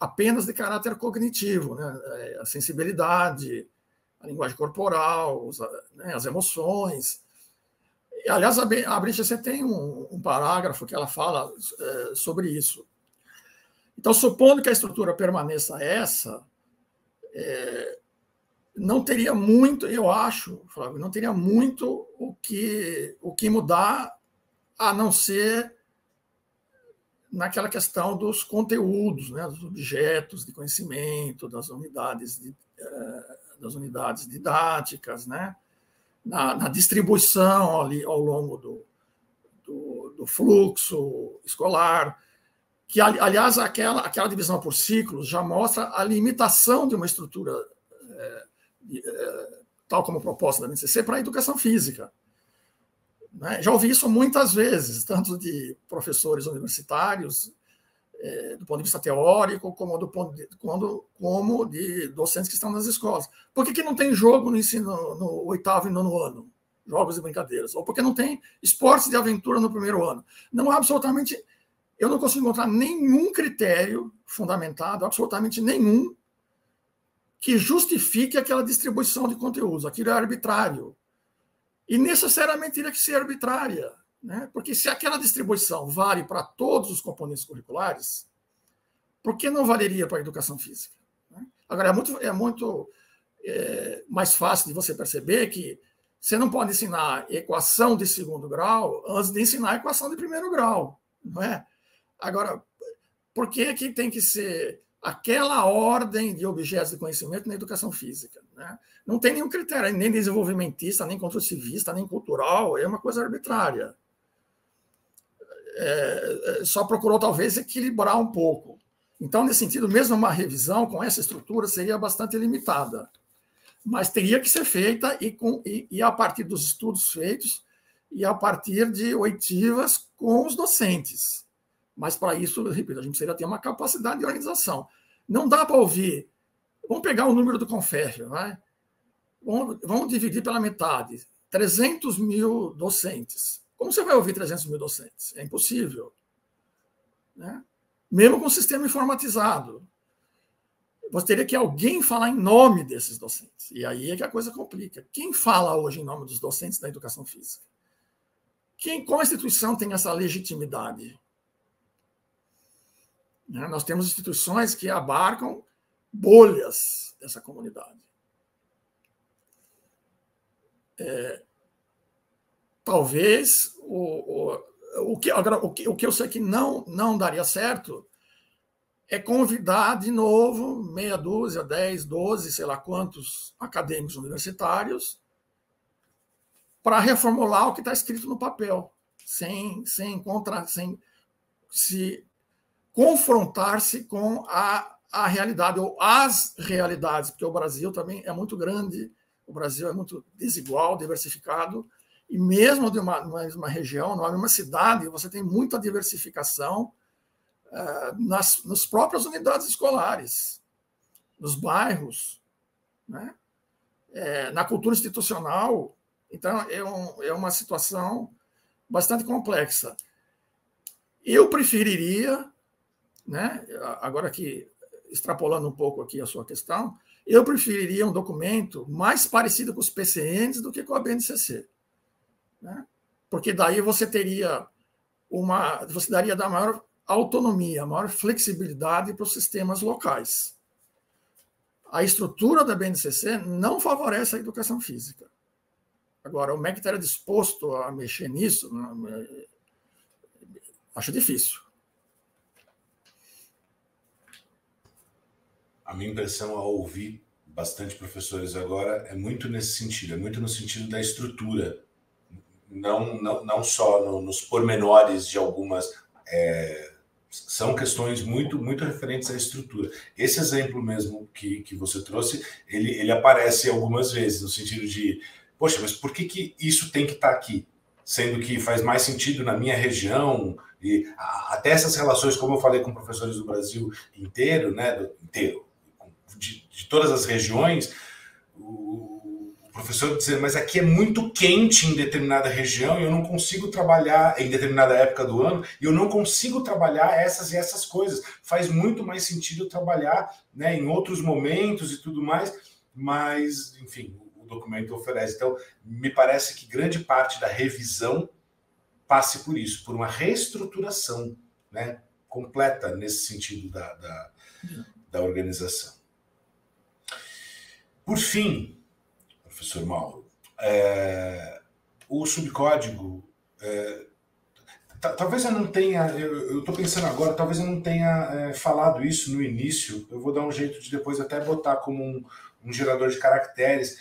apenas de caráter cognitivo, né? A sensibilidade, a linguagem corporal, né, as emoções. Aliás, a BNCC tem um parágrafo que ela fala sobre isso. Então, supondo que a estrutura permaneça essa, não teria muito, eu acho, Flávio, não teria muito o que mudar, a não ser naquela questão dos conteúdos, né, dos objetos de conhecimento, das unidades didáticas, né, na distribuição ali ao longo do fluxo escolar, que, aliás, aquela divisão por ciclos já mostra a limitação de uma estrutura tal como proposta da BNCC para a educação física. Né? Já ouvi isso muitas vezes, tanto de professores universitários, do ponto de vista teórico, como de docentes que estão nas escolas. Por que não tem jogo no ensino no 8º e 9º ano? Jogos e brincadeiras. Ou por que não tem esportes de aventura no 1º ano? Não há absolutamente... Eu não consigo encontrar nenhum critério fundamentado, absolutamente nenhum, que justifique aquela distribuição de conteúdos. Aquilo é arbitrário. E necessariamente teria que ser arbitrária, né? Porque se aquela distribuição vale para todos os componentes curriculares, por que não valeria para a educação física? Agora, é muito mais fácil de você perceber que você não pode ensinar equação de 2º grau antes de ensinar equação de 1º grau, não é? Agora, por que tem que ser aquela ordem de objetos de conhecimento na educação física? Né? Não tem nenhum critério, nem desenvolvimentista, nem construtivista, nem cultural, é uma coisa arbitrária. Só procurou, talvez, equilibrar um pouco. Então, nesse sentido, mesmo uma revisão com essa estrutura seria bastante limitada. Mas teria que ser feita e a partir dos estudos feitos e a partir de oitivas com os docentes. Mas, para isso, repito, a gente precisaria ter uma capacidade de organização. Não dá para ouvir. Vamos pegar o número do Conférgio, né? Vamos dividir pela metade. 300 mil docentes. Como você vai ouvir 300 mil docentes? É impossível. Né? Mesmo com o sistema informatizado. Você teria que alguém falar em nome desses docentes. E aí é que a coisa complica. Quem fala hoje em nome dos docentes da educação física? Qual instituição tem essa legitimidade? Nós temos instituições que abarcam bolhas dessa comunidade. Talvez o que eu sei que não daria certo é convidar de novo meia dúzia, 10, 12, sei lá quantos acadêmicos universitários para reformular o que está escrito no papel, sem se confrontar-se com a realidade, ou as realidades, porque o Brasil também é muito grande, o Brasil é muito desigual, diversificado, e mesmo de uma região, numa cidade, você tem muita diversificação nas próprias unidades escolares, nos bairros, né? Na cultura institucional. Então, é uma situação bastante complexa. Eu preferiria, né, agora que extrapolando um pouco aqui a sua questão, eu preferiria um documento mais parecido com os PCNs do que com a BNCC. Né? Porque daí você daria da maior autonomia, maior flexibilidade para os sistemas locais. A estrutura da BNCC não favorece a educação física. Agora, o MEC estaria disposto a mexer nisso? Acho difícil. A minha impressão ao ouvir bastante professores agora é muito nesse sentido, é muito no sentido da estrutura, não só nos pormenores de algumas... são questões muito referentes à estrutura. Esse exemplo mesmo que você trouxe, ele aparece algumas vezes, no sentido de, poxa, mas por que isso tem que estar aqui? Sendo que faz mais sentido na minha região, e até essas relações, como eu falei com professores do Brasil inteiro, né, de todas as regiões, o professor dizer, mas aqui é muito quente em determinada região e eu não consigo trabalhar em determinada época do ano e eu não consigo trabalhar essas e essas coisas. Faz muito mais sentido trabalhar, né, em outros momentos e tudo mais, mas, enfim, o documento oferece. Então, me parece que grande parte da revisão passe por isso, por uma reestruturação, né, completa nesse sentido da organização. Por fim, professor Mauro, o subcódigo, talvez eu não tenha, eu estou pensando agora, talvez eu não tenha falado isso no início, eu vou dar um jeito de depois até botar como um gerador de caracteres.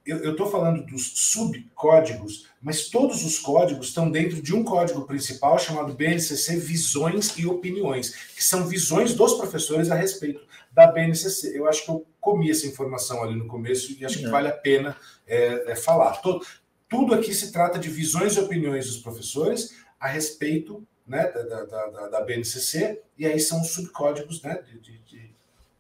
Eu estou falando dos subcódigos, mas todos os códigos estão dentro de um código principal chamado BNCC Visões e Opiniões, que são visões dos professores a respeito da BNCC. Eu acho que eu comi essa informação ali no começo e acho que vale a pena falar. Tudo aqui se trata de visões e opiniões dos professores a respeito, né, da BNCC, e aí são os subcódigos, né,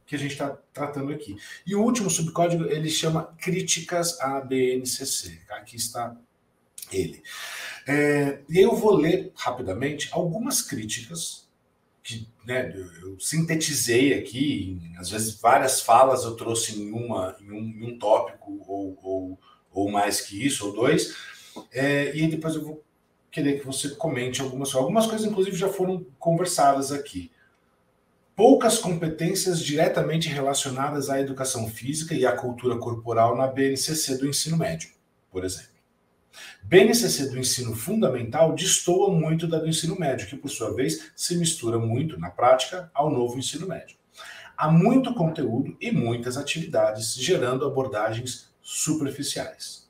que a gente está tratando aqui. E o último subcódigo, ele chama Críticas à BNCC. Aqui está ele. E aí eu vou ler rapidamente algumas críticas que, né, eu sintetizei aqui, às vezes várias falas eu trouxe em um tópico, ou mais que isso, ou dois, e aí depois eu vou querer que você comente algumas coisas, inclusive já foram conversadas aqui. Poucas competências diretamente relacionadas à educação física e à cultura corporal na BNCC do ensino médio, por exemplo. BNCC do ensino fundamental destoa muito da do ensino médio, que, por sua vez, se mistura muito, na prática, ao novo ensino médio. Há muito conteúdo e muitas atividades, gerando abordagens superficiais.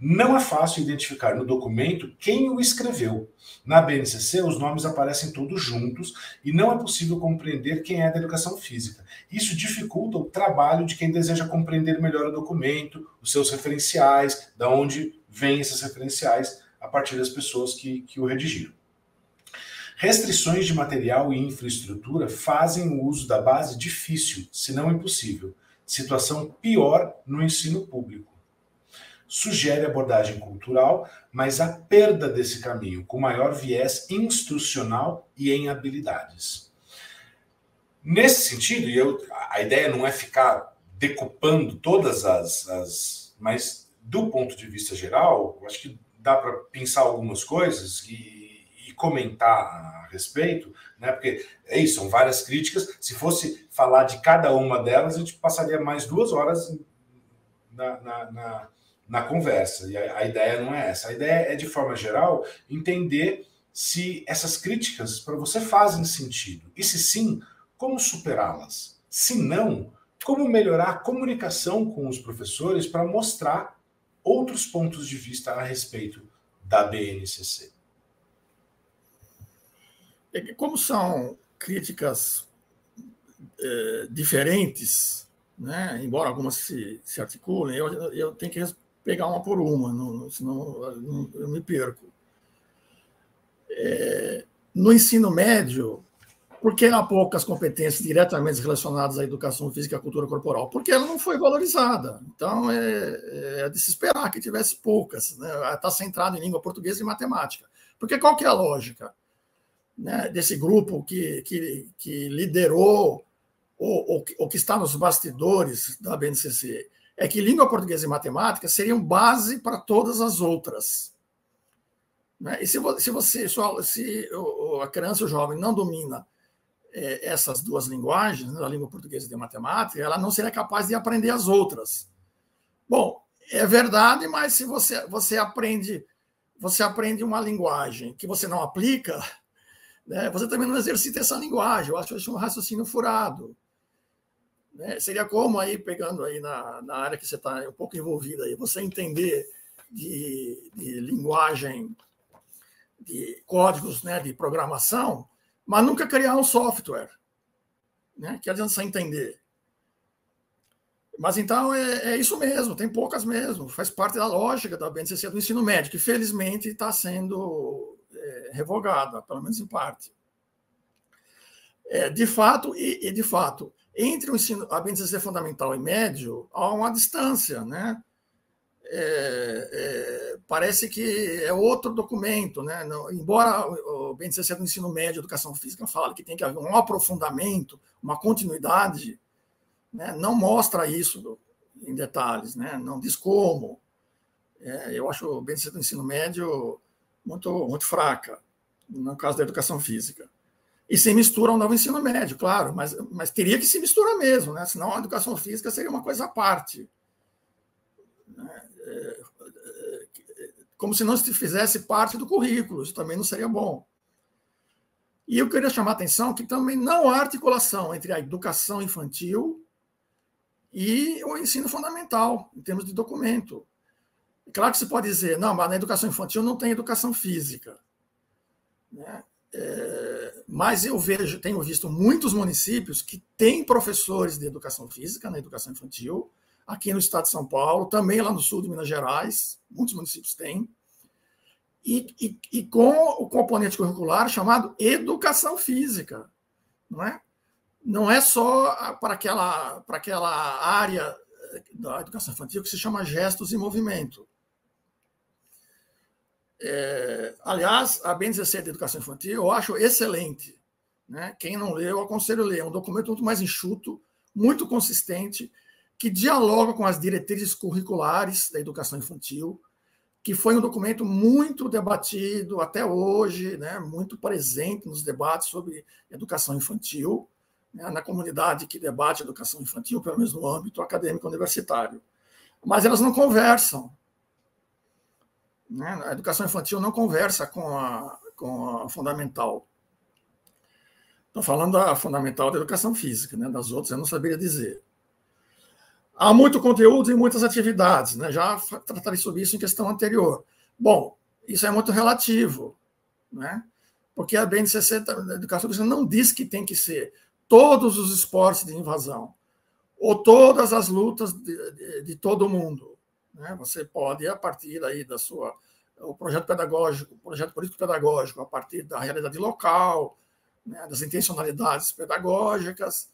Não é fácil identificar no documento quem o escreveu. Na BNCC, os nomes aparecem todos juntos e não é possível compreender quem é da educação física. Isso dificulta o trabalho de quem deseja compreender melhor o documento, os seus referenciais, de onde vêm esses referenciais a partir das pessoas que o redigiram. Restrições de material e infraestrutura fazem o uso da base difícil, se não impossível. Situação pior no ensino público. Sugere abordagem cultural, mas a perda desse caminho, com maior viés instrucional e em habilidades. Nesse sentido, a ideia não é ficar decupando todas mas do ponto de vista geral, acho que dá para pensar algumas coisas e comentar a respeito, né? Porque é isso, são várias críticas. Se fosse falar de cada uma delas, a gente passaria mais 2 horas na conversa, e a ideia não é essa. A ideia é, de forma geral, entender se essas críticas para você fazem sentido, e se sim, como superá-las. Se não, como melhorar a comunicação com os professores para mostrar outros pontos de vista a respeito da BNCC. Como são críticas diferentes, né, embora algumas se articulem, eu tenho que pegar uma por uma, senão eu me perco. No ensino médio, por que há poucas competências diretamente relacionadas à educação física e à cultura corporal? Porque ela não foi valorizada. Então, é de se esperar que tivesse poucas. Né? Está centrado em língua portuguesa e matemática. Porque qual que é a lógica, né, desse grupo que liderou ou que está nos bastidores da BNCC? É que língua portuguesa e matemática seriam base para todas as outras. Né? E se a criança ou jovem não domina essas duas linguagens, a língua portuguesa e a matemática, ela não seria capaz de aprender as outras. Bom, é verdade, mas se você aprende uma linguagem que você não aplica, né, você também não exercita essa linguagem. Eu acho isso um raciocínio furado. Né? Seria como, aí, pegando aí na área que você está um pouco envolvida, aí, você entender de linguagem, de códigos, né, de programação, mas nunca criar um software. Né? Que adianta você entender. Mas então é isso mesmo, tem poucas mesmo, faz parte da lógica da BNCC do ensino médio, que felizmente está sendo revogada, pelo menos em parte. De fato, entre o ensino, a BNCC fundamental e médio, há uma distância, né? Parece que é outro documento, né? Não, embora o BNCC do ensino médio, educação física, fale que tem que haver um aprofundamento, uma continuidade, né? Não mostra isso em detalhes, né? Não diz como. Eu acho o BNCC do ensino médio muito fraca, no caso da educação física. E se mistura ao novo ensino médio, claro, mas teria que se misturar mesmo, né? Senão a educação física seria uma coisa à parte. né? Como se não se fizesse parte do currículo, isso também não seria bom. E eu queria chamar a atenção que também não há articulação entre a educação infantil e o ensino fundamental, em termos de documento. Claro que se pode dizer, não, mas na educação infantil não tem educação física, né? Mas eu tenho visto muitos municípios que têm professores de educação física na educação infantil, aqui no estado de São Paulo, também lá no sul de Minas Gerais, muitos municípios têm, e com o componente curricular chamado educação física, não é? Não é só para aquela área da educação infantil que se chama gestos e movimento. Aliás, a BNCC de Educação Infantil eu acho excelente, né? Quem não leu, eu aconselho a ler. É um documento muito mais enxuto, muito consistente, que dialoga com as diretrizes curriculares da educação infantil, que foi um documento muito debatido até hoje, né? Muito presente nos debates sobre educação infantil, né? Na comunidade que debate educação infantil, pelo menos no âmbito acadêmico universitário. Mas elas não conversam. A educação infantil não conversa com a fundamental. Estou falando da fundamental da educação física, né? Das outras eu não saberia dizer. Há muito conteúdo e muitas atividades, né? Já tratarei sobre isso em questão anterior. Bom, isso é muito relativo, né? Porque a BNCC da educação física não diz que tem que ser todos os esportes de invasão ou todas as lutas de todo mundo. Você pode, a partir aí o projeto pedagógico, o projeto político-pedagógico, a partir da realidade local, né, das intencionalidades pedagógicas,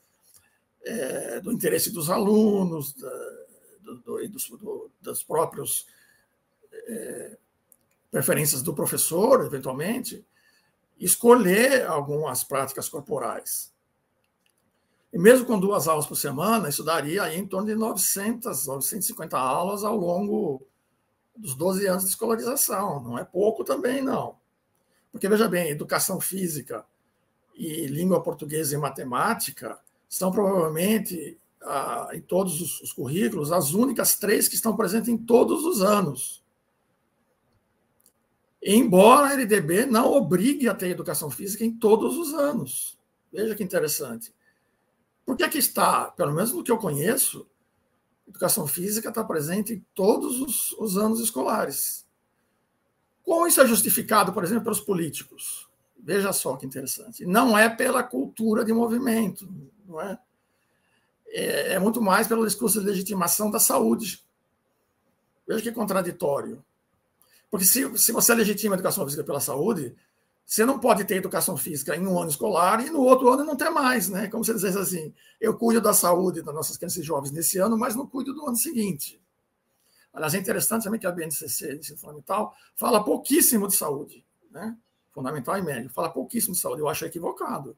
do interesse dos alunos, das próprias preferências do professor, eventualmente, escolher algumas práticas corporais. E mesmo com 2 aulas por semana, isso daria aí em torno de 950 aulas ao longo dos 12 anos de escolarização. Não é pouco também, não. Porque, veja bem, educação física e língua portuguesa e matemática são provavelmente, em todos os currículos, as únicas 3 que estão presentes em todos os anos. Embora a LDB não obrigue a ter educação física em todos os anos. Veja que interessante. Por que está, pelo menos no que eu conheço, educação física está presente em todos os anos escolares? Como isso é justificado, por exemplo, pelos políticos? Veja só que interessante. Não é pela cultura de movimento, não é? É muito mais pelo discurso de legitimação da saúde. Veja que contraditório. Porque se você legitima a educação física pela saúde, você não pode ter educação física em um ano escolar e no outro ano não ter mais, né? Como se dissesse assim, eu cuido da saúde das nossas crianças e jovens nesse ano, mas não cuido do ano seguinte. Aliás, é interessante também que a BNCC, ensino fundamental, fala pouquíssimo de saúde, né? Fundamental e médio, fala pouquíssimo de saúde. Eu acho equivocado.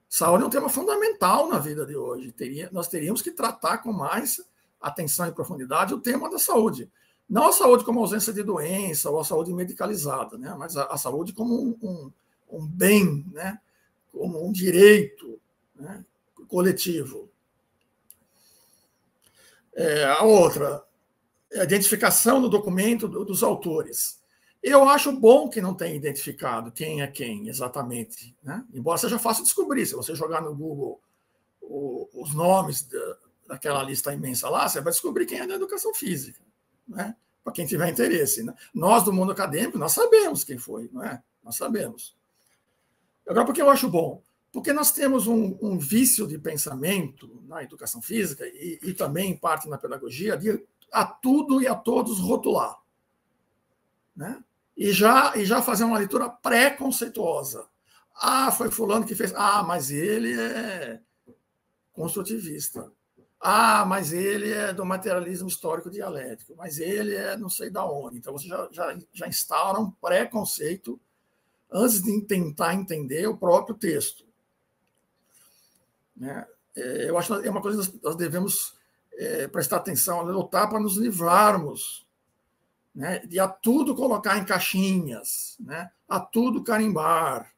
Saúde é um tema fundamental na vida de hoje. Nós teríamos que tratar com mais atenção e profundidade o tema da saúde. Não a saúde como ausência de doença ou a saúde medicalizada, né? Mas a saúde como um bem, né? Como um direito, né? Coletivo. A outra, a identificação no documento dos autores. Eu acho bom que não tenha identificado quem é quem exatamente, né? Embora seja fácil descobrir. Se você jogar no Google os nomes daquela lista imensa lá, você vai descobrir quem é da educação física, né? Para quem tiver interesse, né? Nós, do mundo acadêmico, nós sabemos quem foi, não é? Nós sabemos. Agora, por que eu acho bom? Porque nós temos um vício de pensamento na educação física e também, em parte, na pedagogia, de a tudo e a todos rotular, né? E já fazer uma leitura pré-conceituosa. Ah, foi fulano que fez. Ah, mas ele é construtivista. Ah, mas ele é do materialismo histórico dialético. Mas ele é não sei da onde. Então, você já instaura um pré-conceito antes de tentar entender o próprio texto, né? Eu acho que é uma coisa que nós devemos prestar atenção, lutar para nos livrarmos, né, de a tudo colocar em caixinhas, né, a tudo carimbar.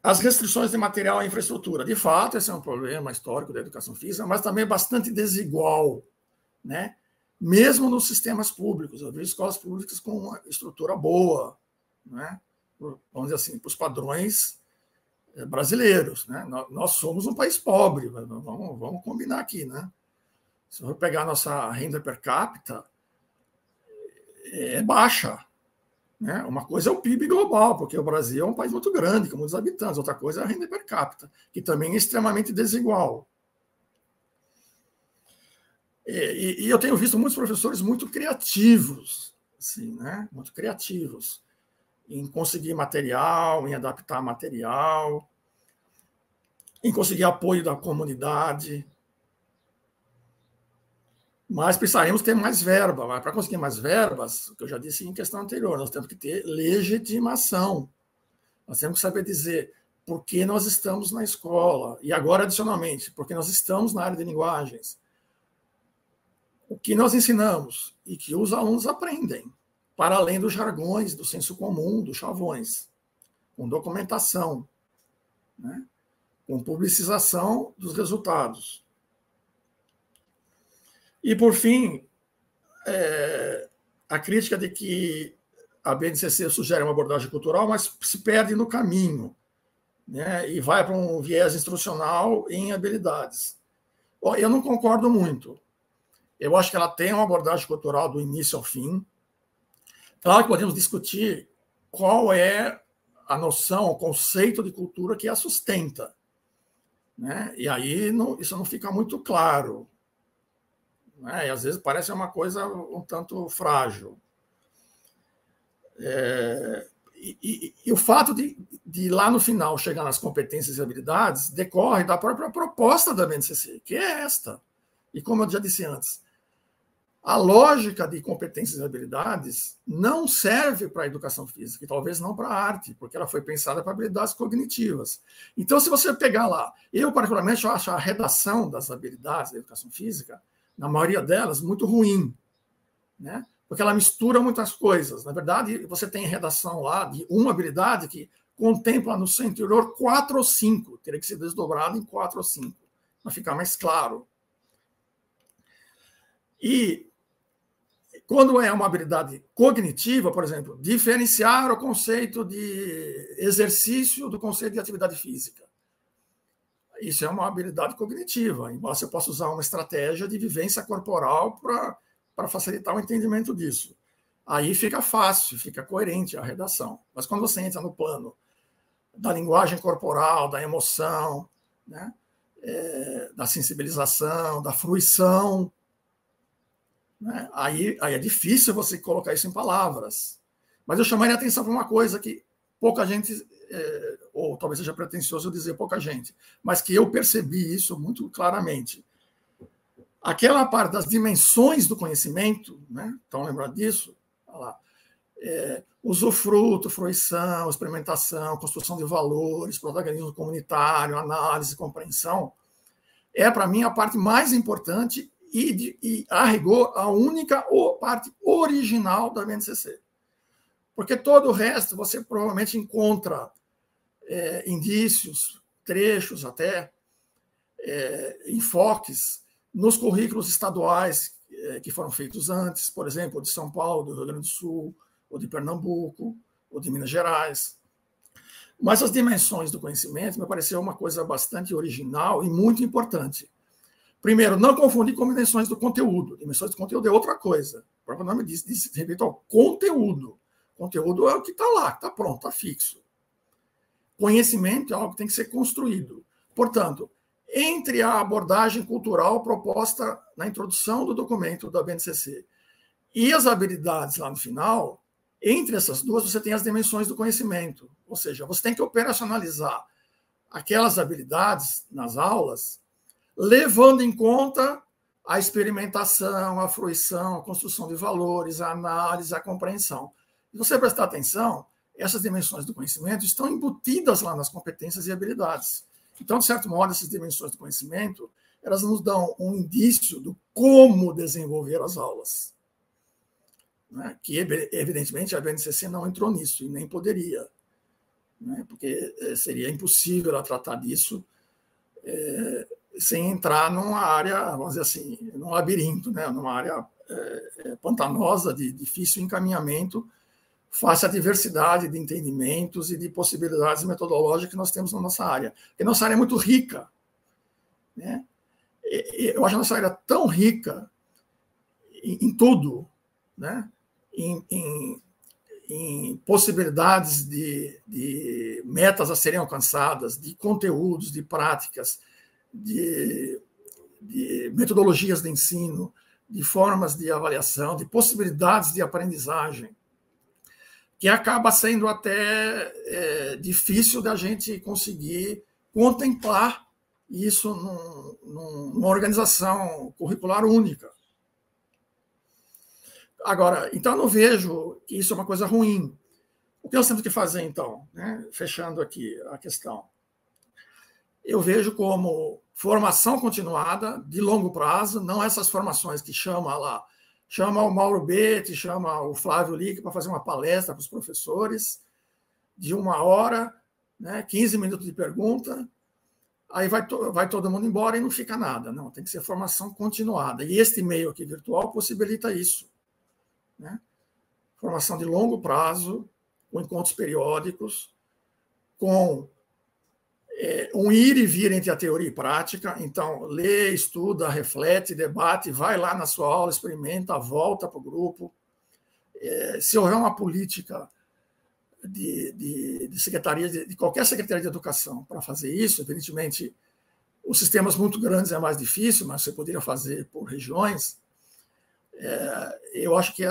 As restrições de material e infraestrutura. De fato, esse é um problema histórico da educação física, mas também bastante desigual, né? Mesmo nos sistemas públicos. Eu vejo escolas públicas com uma estrutura boa, né? Vamos dizer assim, para os padrões brasileiros, né? Nós somos um país pobre, vamos combinar aqui, né? Se eu pegar a nossa renda per capita, é baixa, né? Uma coisa é o PIB global, porque o Brasil é um país muito grande, com muitos habitantes. Outra coisa é a renda per capita, que também é extremamente desigual. E eu tenho visto muitos professores muito criativos, assim, né? Muito criativos em conseguir material, em adaptar material, em conseguir apoio da comunidade. Mas precisaremos ter mais verba. Mas para conseguir mais verbas, o que eu já disse em questão anterior, nós temos que ter legitimação. Nós temos que saber dizer por que nós estamos na escola. E agora, adicionalmente, porque nós estamos na área de linguagens. O que nós ensinamos e que os alunos aprendem, para além dos jargões, do senso comum, dos chavões, com documentação, né? Com publicização dos resultados. E, por fim, a crítica de que a BNCC sugere uma abordagem cultural, mas se perde no caminho, né? E vai para um viés instrucional em habilidades. Bom, eu não concordo muito. Eu acho que ela tem uma abordagem cultural do início ao fim. Claro que podemos discutir qual é a noção, o conceito de cultura que a sustenta, né? E aí isso não fica muito claro, né? E às vezes parece uma coisa um tanto frágil. E o fato de lá no final chegar nas competências e habilidades decorre da própria proposta da BNCC, que é esta. E como eu já disse antes, a lógica de competências e habilidades não serve para a educação física, e talvez não para a arte, porque ela foi pensada para habilidades cognitivas. Então, se você pegar lá, eu particularmente acho a redação das habilidades da educação física, na maioria delas, muito ruim, né? Porque ela mistura muitas coisas. Na verdade, você tem redação lá de uma habilidade que contempla no seu interior 4 ou 5, teria que ser desdobrado em 4 ou 5, para ficar mais claro. E quando é uma habilidade cognitiva, por exemplo, diferenciar o conceito de exercício do conceito de atividade física. Isso é uma habilidade cognitiva, embora você possa usar uma estratégia de vivência corporal para facilitar o entendimento disso. Aí fica fácil, fica coerente a redação. Mas quando você entra no plano da linguagem corporal, da emoção, né, da sensibilização, da fruição, né, aí é difícil você colocar isso em palavras. Mas eu chamaria a atenção para uma coisa que pouca gente, ou talvez seja pretensioso eu dizer pouca gente, mas que eu percebi isso muito claramente. Aquela parte das dimensões do conhecimento, né? Estão lembrando disso? Olha lá. Usufruto, fruição, experimentação, construção de valores, protagonismo comunitário, análise, compreensão, é, para mim, a parte mais importante e a rigor, a única parte original da BNCC. Porque todo o resto você provavelmente encontra indícios, trechos até, enfoques nos currículos estaduais que foram feitos antes, por exemplo, de São Paulo, do Rio Grande do Sul, ou de Pernambuco, ou de Minas Gerais. Mas as dimensões do conhecimento me pareceu uma coisa bastante original e muito importante. Primeiro, não confundir com dimensões do conteúdo. Dimensões do conteúdo é outra coisa. O próprio nome diz respeito ao conteúdo. Conteúdo é o que está lá, está pronto, está fixo. Conhecimento é algo que tem que ser construído. Portanto, entre a abordagem cultural proposta na introdução do documento da BNCC e as habilidades lá no final, entre essas duas você tem as dimensões do conhecimento. Ou seja, você tem que operacionalizar aquelas habilidades nas aulas, levando em conta a experimentação, a fruição, a construção de valores, a análise, a compreensão. Se você prestar atenção, essas dimensões do conhecimento estão embutidas lá nas competências e habilidades. Então, de certo modo, essas dimensões do conhecimento, elas nos dão um indício do como desenvolver as aulas. Né? Que, evidentemente, a BNCC não entrou nisso e nem poderia. né? Porque seria impossível ela tratar disso sem entrar numa área, vamos dizer assim, num labirinto, né? Numa área pantanosa, de difícil encaminhamento, face à diversidade de entendimentos e de possibilidades metodológicas que nós temos na nossa área. Porque nossa área é muito rica, né? Eu acho a nossa área tão rica em tudo, né? Em possibilidades de metas a serem alcançadas, de conteúdos, de práticas, de metodologias de ensino, de formas de avaliação, de possibilidades de aprendizagem, que acaba sendo até difícil da gente conseguir contemplar isso numa organização curricular única. Agora, então eu não vejo que isso é uma coisa ruim. O que nós temos que fazer, então, né? Fechando aqui a questão, eu vejo como formação continuada, de longo prazo, não essas formações que chama o Mauro Betti, chama o Flávio Lick para fazer uma palestra para os professores, de 1 hora, né, 15 minutos de pergunta, aí vai todo mundo embora e não fica nada. Não, tem que ser formação continuada. E este meio aqui virtual possibilita isso, né? Formação de longo prazo, com encontros periódicos, com um ir e vir entre a teoria e prática. Então, lê, estuda, reflete, debate, vai lá na sua aula, experimenta, volta para o grupo. Se houver uma política de secretaria, de qualquer secretaria de educação para fazer isso, evidentemente, os sistemas muito grandes é mais difícil, mas você poderia fazer por regiões. Eu acho que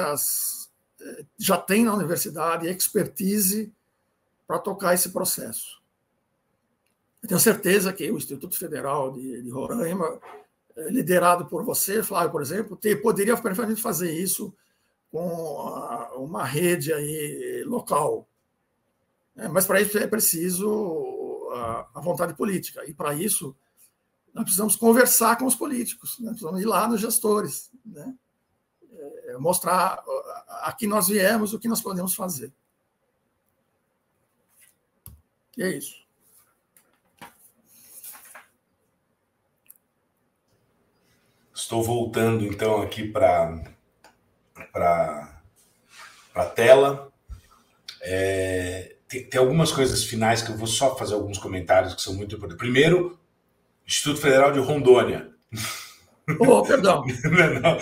já tem na universidade expertise para tocar esse processo. Eu tenho certeza que o Instituto Federal de Roraima, liderado por você, Flávio, por exemplo, poderia perfeitamente fazer isso com uma rede aí local. Mas para isso é preciso a vontade política. E para isso nós precisamos conversar com os políticos, né? Precisamos ir lá nos gestores, né? Mostrar a que nós viemos, o que nós podemos fazer. E é isso. Estou voltando, então, aqui para a tela. Tem algumas coisas finais que eu vou só fazer alguns comentários que são muito importantes. Primeiro, Instituto Federal de Rondônia. Oh, perdão. Não.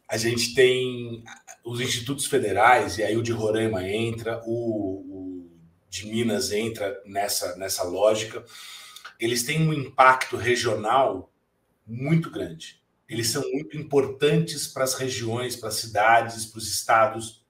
A gente tem os institutos federais, e aí o de Roraima entra, o de Minas entra nessa lógica. Eles têm um impacto regional muito grande. Eles são muito importantes para as regiões, para as cidades, para os estados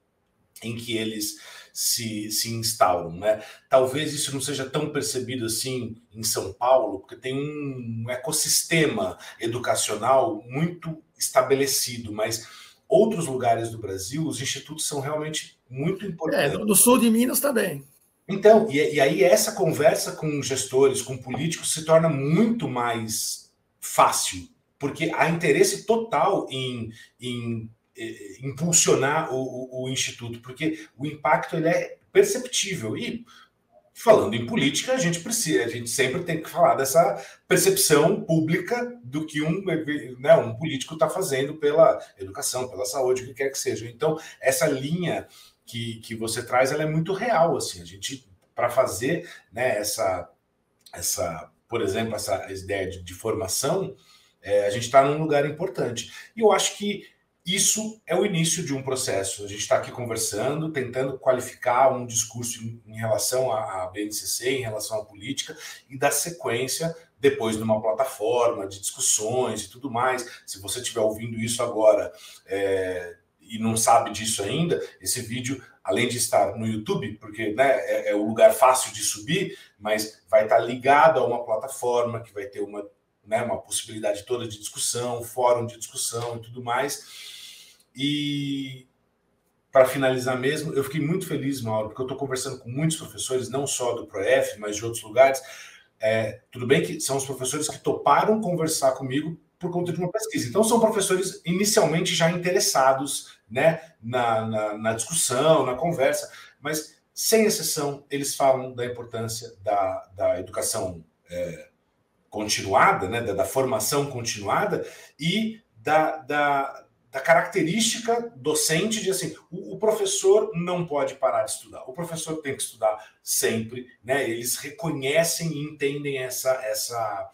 em que eles se instauram, né? Talvez isso não seja tão percebido assim em São Paulo, porque tem um ecossistema educacional muito estabelecido, mas outros lugares do Brasil, os institutos são realmente muito importantes. No sul de Minas também. Então, e aí essa conversa com gestores, com políticos, se torna muito mais fácil, porque há interesse total em impulsionar o Instituto, porque o impacto ele é perceptível. E, falando em política, a gente sempre tem que falar dessa percepção pública do que um político está fazendo pela educação, pela saúde, o que quer que seja. Então, essa linha que você traz, ela é muito real, assim, a gente, para fazer, né, por exemplo, essa ideia de formação, a gente está num lugar importante. E eu acho que isso é o início de um processo. A gente está aqui conversando, tentando qualificar um discurso em relação à BNCC, em relação à política, e dar sequência depois numa plataforma de discussões e tudo mais. Se você estiver ouvindo isso agora e não sabe disso ainda, esse vídeo, além de estar no YouTube, porque, né, é o lugar fácil de subir, mas vai estar ligado a uma plataforma que vai ter uma possibilidade toda de discussão, fórum de discussão e tudo mais. E, para finalizar mesmo, eu fiquei muito feliz, Mauro, porque eu estou conversando com muitos professores, não só do ProF, mas de outros lugares. Tudo bem que são os professores que toparam conversar comigo por conta de uma pesquisa. Então, são professores inicialmente já interessados, né, na discussão, na conversa, mas sem exceção, eles falam da importância da educação continuada, né, da formação continuada e da característica docente de assim, o professor não pode parar de estudar, o professor tem que estudar sempre, né? Eles reconhecem e entendem essa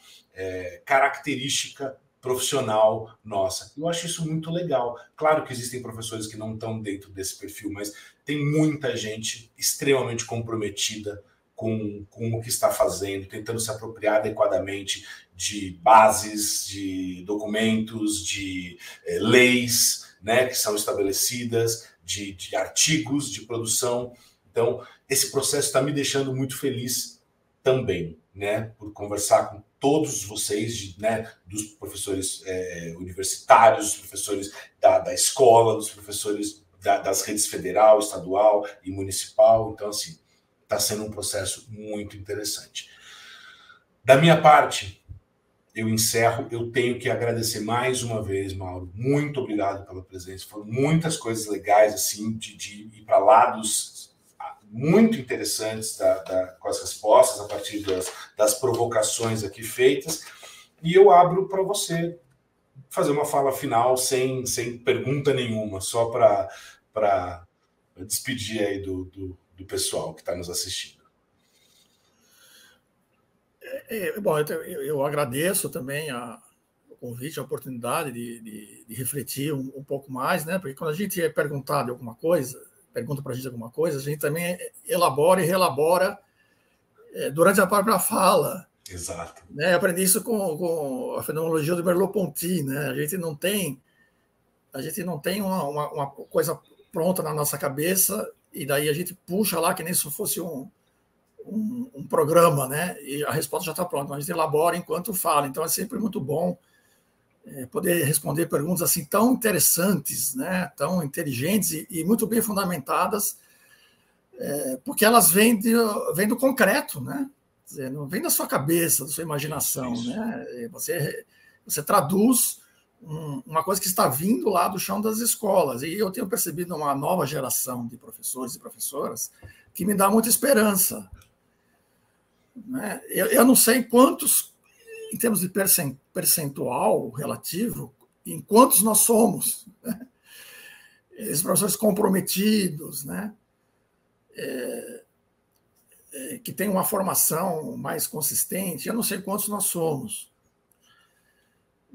característica profissional nossa. Eu acho isso muito legal. Claro que existem professores que não estão dentro desse perfil, mas tem muita gente extremamente comprometida com o que está fazendo, tentando se apropriar adequadamente de bases, de documentos, de leis, né, que são estabelecidas, de artigos de produção. Então, esse processo está me deixando muito feliz também, né, por conversar com todos vocês, né, dos professores universitários, dos professores da escola, dos professores das redes federal, estadual e municipal. Então, assim, está sendo um processo muito interessante. Da minha parte, eu encerro. Eu tenho que agradecer mais uma vez, Mauro. Muito obrigado pela presença. Foram muitas coisas legais, assim, de ir para lados muito interessantes com as respostas, a partir das provocações aqui feitas. E eu abro para você fazer uma fala final sem pergunta nenhuma, só para despedir aí do pessoal que está nos assistindo. Bom, eu agradeço também o convite, a oportunidade de refletir um pouco mais, né? Porque quando a gente é perguntado alguma coisa, pergunta para a gente alguma coisa, a gente também elabora e relabora durante a própria fala. Exato. Né? Eu aprendi isso com a fenomenologia do Merleau-Ponty, né? A gente não tem uma coisa pronta na nossa cabeça e daí a gente puxa lá que nem se fosse um programa, né? E a resposta já está pronta. A gente elabora enquanto fala. Então é sempre muito bom poder responder perguntas assim tão interessantes, né? Tão inteligentes e muito bem fundamentadas, porque elas vêm do concreto, né? Quer dizer, não vem da sua cabeça, da sua imaginação, né? Você traduz uma coisa que está vindo lá do chão das escolas. E eu tenho percebido uma nova geração de professores e professoras que me dá muita esperança. Né? Eu não sei quantos, em termos de percentual relativo, em quantos nós somos, né? Esses professores comprometidos, né? Que têm uma formação mais consistente, eu não sei quantos nós somos.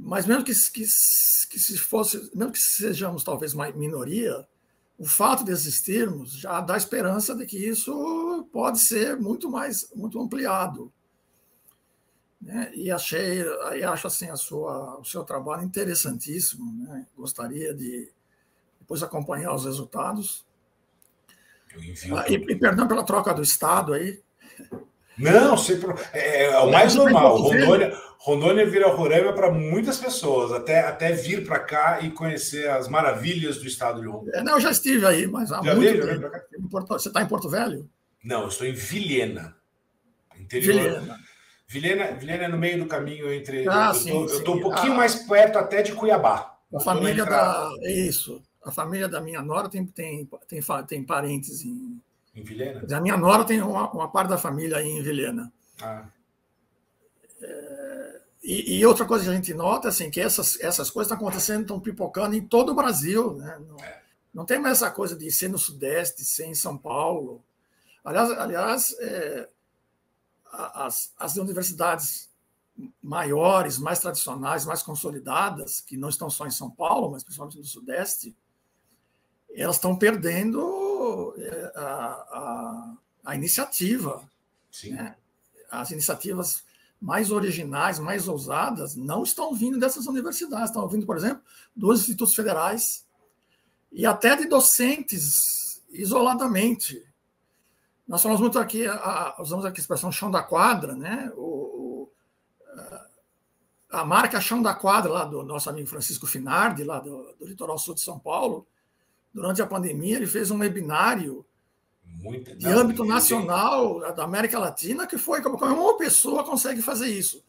Mas mesmo que sejamos talvez uma minoria, o fato de existirmos já dá esperança de que isso pode ser muito ampliado. Né? E acho assim o seu trabalho interessantíssimo. Né? Gostaria de depois acompanhar os resultados. Eu envio e perdão pela troca do estado aí. Não, sempre é o mais normal. Rondônia vira Roraima para muitas pessoas, até vir para cá e conhecer as maravilhas do estado de Rondônia. Não, eu já estive aí, mas há muito tempo. Você está em Porto Velho? Não, eu estou em Vilhena, interior. Vilhena é no meio do caminho entre. Eu estou um pouquinho mais perto até de Cuiabá. A família isso. A família da minha nora tem parentes em Vilhena? A minha nora tem uma parte da família aí em Vilhena. E outra coisa que a gente nota assim, que essas coisas estão acontecendo, estão pipocando em todo o Brasil. Né? Não tem mais essa coisa de ser no Sudeste, ser em São Paulo. Aliás, as universidades maiores, mais tradicionais, mais consolidadas, que não estão só em São Paulo, mas principalmente no Sudeste, elas estão perdendo a iniciativa. Sim. Né? As iniciativas mais originais, mais ousadas, não estão vindo dessas universidades, estão vindo, por exemplo, dos institutos federais e até de docentes isoladamente. Nós falamos muito aqui, usamos aqui a expressão chão da quadra, né? A marca Chão da Quadra, lá do nosso amigo Francisco Finardi, lá do litoral sul de São Paulo, durante a pandemia, ele fez um webinário de âmbito nacional da América Latina, que foi como uma pessoa consegue fazer isso.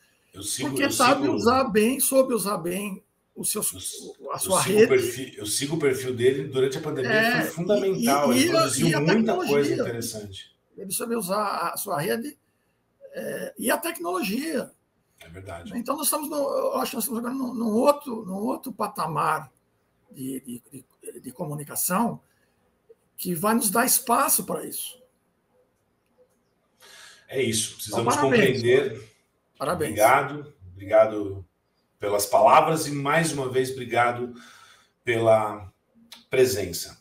Porque soube usar bem a sua rede. Eu sigo o perfil dele durante a pandemia, foi fundamental. Ele produziu muita coisa interessante. Ele soube usar a sua rede e a tecnologia. É verdade. Então, eu acho que nós estamos agora num outro patamar de comunicação que vai nos dar espaço para isso. É isso. Precisamos compreender. Parabéns. Obrigado pelas palavras e, mais uma vez, obrigado pela presença.